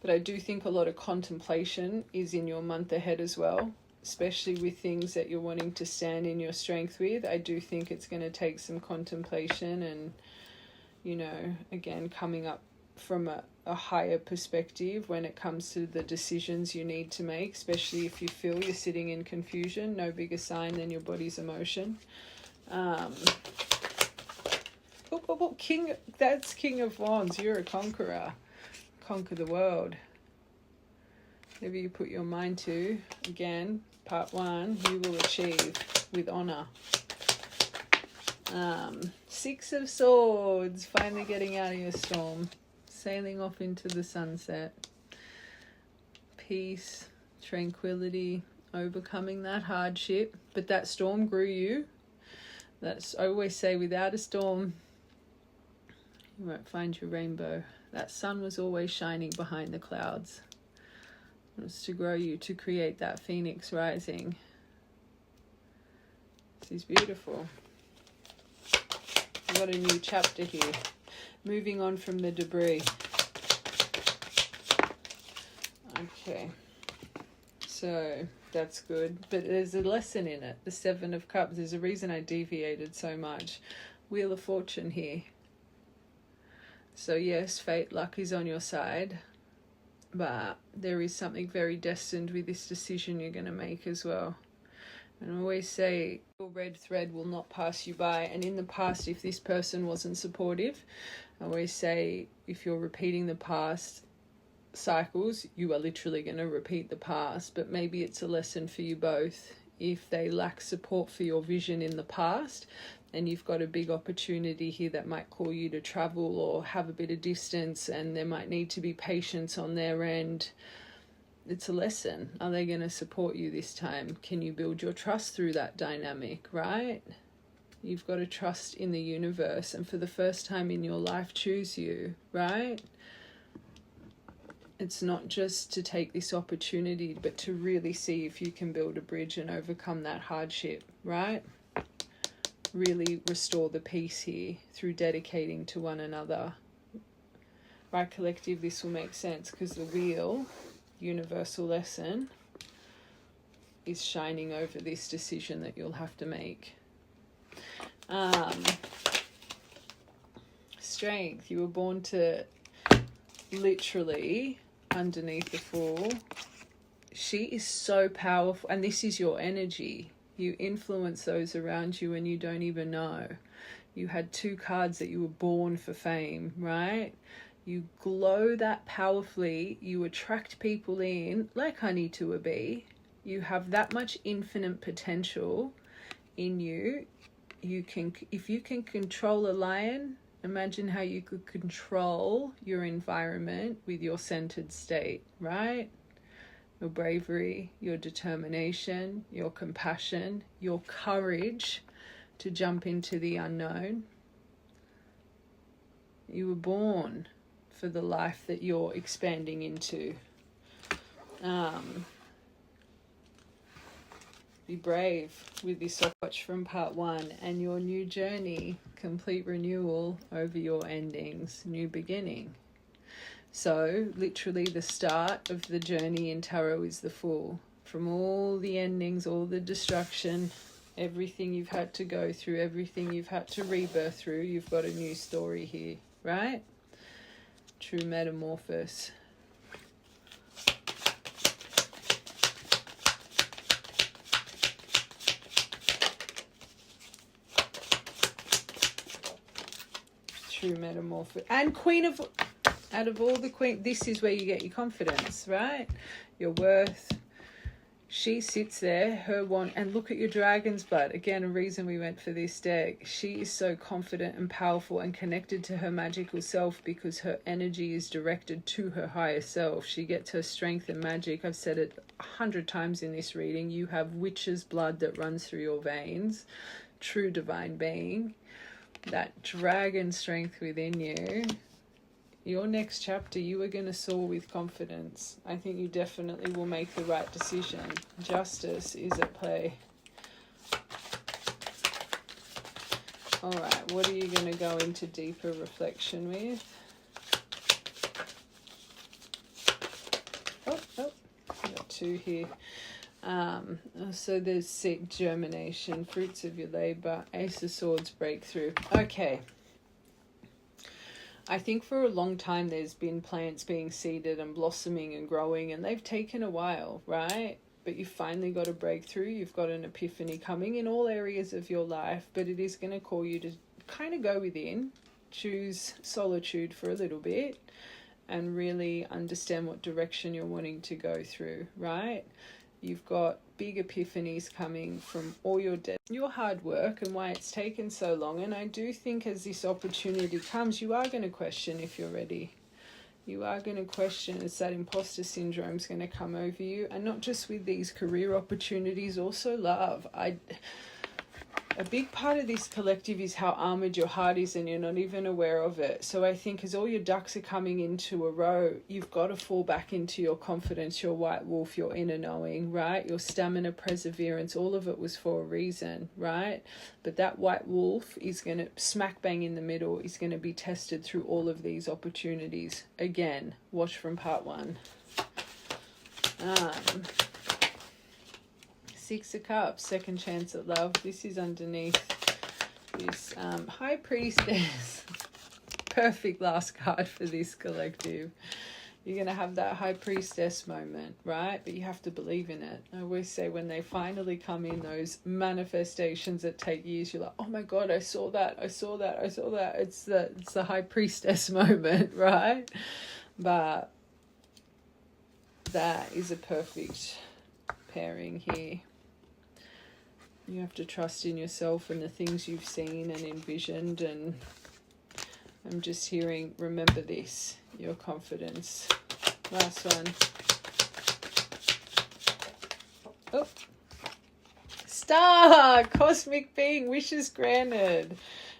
But I do think a lot of contemplation is in your month ahead as well, especially with things that you're wanting to stand in your strength with. I do think it's going to take some contemplation and, you know, again, coming up from a higher perspective when it comes to the decisions you need to make, especially if you feel you're sitting in confusion. No bigger sign than your body's emotion. That's King of Wands. You're a conqueror. Conquer the world. Whatever you put your mind to, again, part 1, you will achieve with honor. Six of Swords, finally getting out of your storm, sailing off into the sunset. Peace, tranquility, overcoming that hardship. But that storm grew you. I always say, without a storm, you won't find your rainbow. That sun was always shining behind the clouds. It was to grow you, to create that phoenix rising. This is beautiful. We've got a new chapter here. Moving on from the debris. Okay. So that's good. But there's a lesson in it. The Seven of Cups. There's a reason I deviated so much. Wheel of Fortune here. So yes, fate, luck is on your side. But there is something very destined with this decision you're going to make as well. And I always say, your red thread will not pass you by. And in the past, if this person wasn't supportive, I always say, if you're repeating the past cycles, you are literally going to repeat the past. But maybe it's a lesson for you both. If they lack support for your vision in the past, and you've got a big opportunity here that might call you to travel or have a bit of distance, and there might need to be patience on their end, it's a lesson. Are they going to support you this time? Can you build your trust through that dynamic, right? You've got to trust in the universe, and for the first time in your life, choose you, right? It's not just to take this opportunity, but to really see if you can build a bridge and overcome that hardship, right? Really restore the peace here through dedicating to one another. Right, collective, this will make sense because the wheel, universal lesson, is shining over this decision that you'll have to make. Strength, you were born to literally, underneath the Fool, she is so powerful, and this is your energy. You influence those around you and you don't even know. You had two cards that you were born for fame, right? You glow that powerfully. You attract people in like honey to a bee. You have that much infinite potential in you. You can, if you can control a lion, imagine how you could control your environment with your centered state, right? Your bravery, your determination, your compassion, your courage to jump into the unknown. You were born for the life that you're expanding into. Be brave with this watch from part 1 and your new journey, complete renewal over your endings, new beginning. So literally the start of the journey in tarot is the Fool. From all the endings, all the destruction, everything you've had to go through, everything you've had to rebirth through, you've got a new story here, right? True metamorphosis. True metamorphosis. And Queen of... Out of all the queen, this is where you get your confidence, right? Your worth. She sits there, her wand, and look at your dragon's blood. Again, a reason we went for this deck. She is so confident and powerful and connected to her magical self because her energy is directed to her higher self. She gets her strength and magic. I've said it 100 times in this reading. You have witch's blood that runs through your veins. True divine being. That dragon strength within you. Your next chapter, you are going to soar with confidence. I think you definitely will make the right decision. Justice is at play. All right, what are you going to go into deeper reflection with? Oh, I've got 2 here. So there's seed germination, fruits of your labor, Ace of Swords, breakthrough. Okay. I think for a long time there's been plants being seeded and blossoming and growing, and they've taken a while, right? But you finally got a breakthrough. You've got an epiphany coming in all areas of your life, but it is going to call you to kind of go within, choose solitude for a little bit, and really understand what direction you're wanting to go through, right? You've got big epiphanies coming from all your hard work and why it's taken so long. And I do think as this opportunity comes, you are going to question if you're ready. You are going to question as that imposter syndrome is going to come over you. And not just with these career opportunities, also love. A big part of this collective is how armored your heart is and you're not even aware of it. So I think as all your ducks are coming into a row, you've got to fall back into your confidence, your white wolf, your inner knowing, right? Your stamina, perseverance, all of it was for a reason, right? But that white wolf is going to smack bang in the middle, is going to be tested through all of these opportunities. Again, watch from part 1. Six of Cups, second chance at love. This is underneath this High Priestess. Perfect last card for this collective. You're going to have that High Priestess moment, right? But you have to believe in it. I always say when they finally come in, those manifestations that take years, you're like, oh my God, I saw that, I saw that, I saw that. It's the High Priestess moment, right? But that is a perfect pairing here. You have to trust in yourself and the things you've seen and envisioned. And I'm just hearing, remember this, your confidence. Last one. Oh. Star, cosmic being, wishes granted.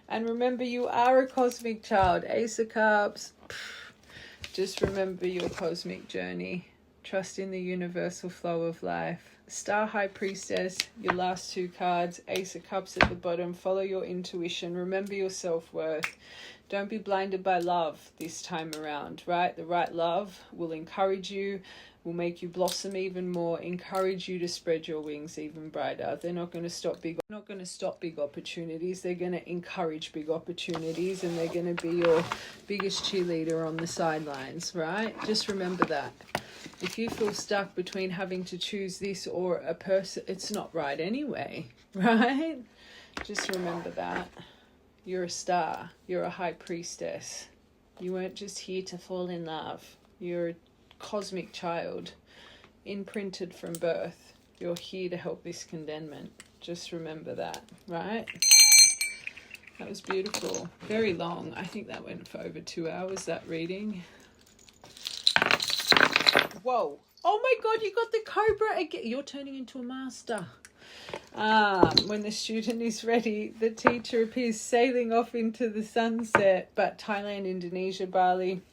And remember, you are a cosmic child. Ace of Cups. Just remember your cosmic journey. Trust in the universal flow of life. Star, High Priestess, your last 2 cards. Ace of Cups at the bottom. Follow your intuition. Remember your self-worth. Don't be blinded by love this time around, right? The right love will encourage you, will make you blossom even more, encourage you to spread your wings even brighter. They're not going to stop big opportunities. They're going to encourage big opportunities, and they're going to be your biggest cheerleader on the sidelines, right? Just remember that. If you feel stuck between having to choose this or a person, it's not right anyway, right? Just remember that. You're a star. You're a High Priestess. You weren't just here to fall in love. You're a cosmic child, imprinted from birth. You're here to help this contentment. Just remember that, right? That was beautiful. Very long. I think that went for over 2 hours, that reading. Whoa. Oh my God, you got the cobra again. You're turning into a master. When the student is ready, the teacher appears sailing off into the sunset. But Thailand, Indonesia, Bali,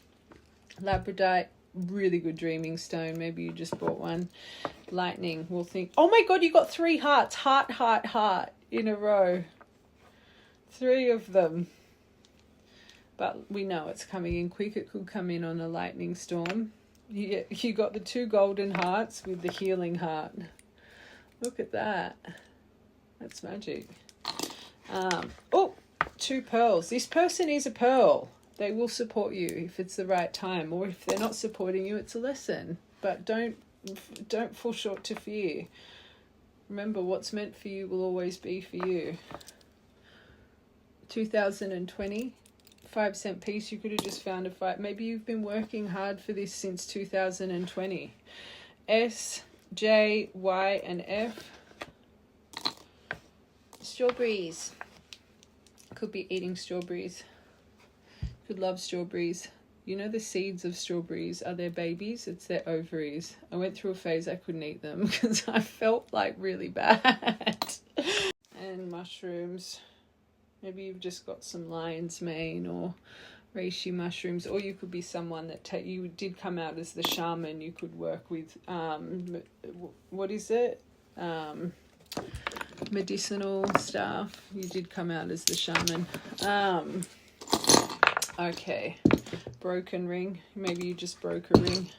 labradorite, really good dreaming stone. Maybe you just bought one. Lightning, we'll think. Oh my God, you got 3 hearts. Heart, heart, heart in a row. 3 of them. But we know it's coming in quick. It could come in on a lightning storm. You got the 2 golden hearts with the healing heart. Look at that. That's magic. 2 pearls. This person is a pearl. They will support you if it's the right time, or if they're not supporting you, it's a lesson. But don't fall short to fear. Remember, what's meant for you will always be for you. 2020. 5-cent piece. You could have just found a fight. Maybe you've been working hard for this since 2020. S, J, Y, and F. Strawberries. Could be eating strawberries. Could love strawberries. You know the seeds of strawberries are their babies. It's their ovaries. I went through a phase I couldn't eat them because I felt like really bad. And mushrooms. Maybe you've just got some lion's mane or reishi mushrooms, or you could be someone that you did come out as the shaman. You could work with, what is it? Medicinal stuff. You did come out as the shaman. Okay. Broken ring. Maybe you just broke a ring.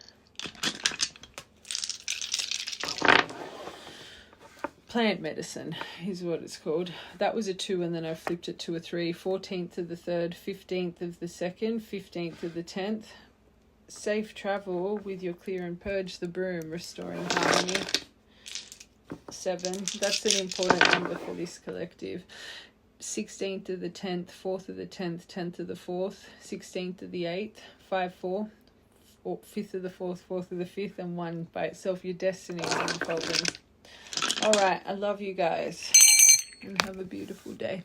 Plant medicine is what it's called. That was a 2, and then I flipped it to a 3. 14th of the 3rd, 15th of the 2nd, 15th of the 10th. Safe travel with your clear and purge the broom, restoring harmony. 7. That's an important number for this collective. 16th of the 10th, 4th of the 10th, 10th of the 4th, 16th of the 8th, 5-4, 5th of the 4th, 4th of the 5th, and 1 by itself. Your destiny is unfolding. All right. I love you guys and have a beautiful day.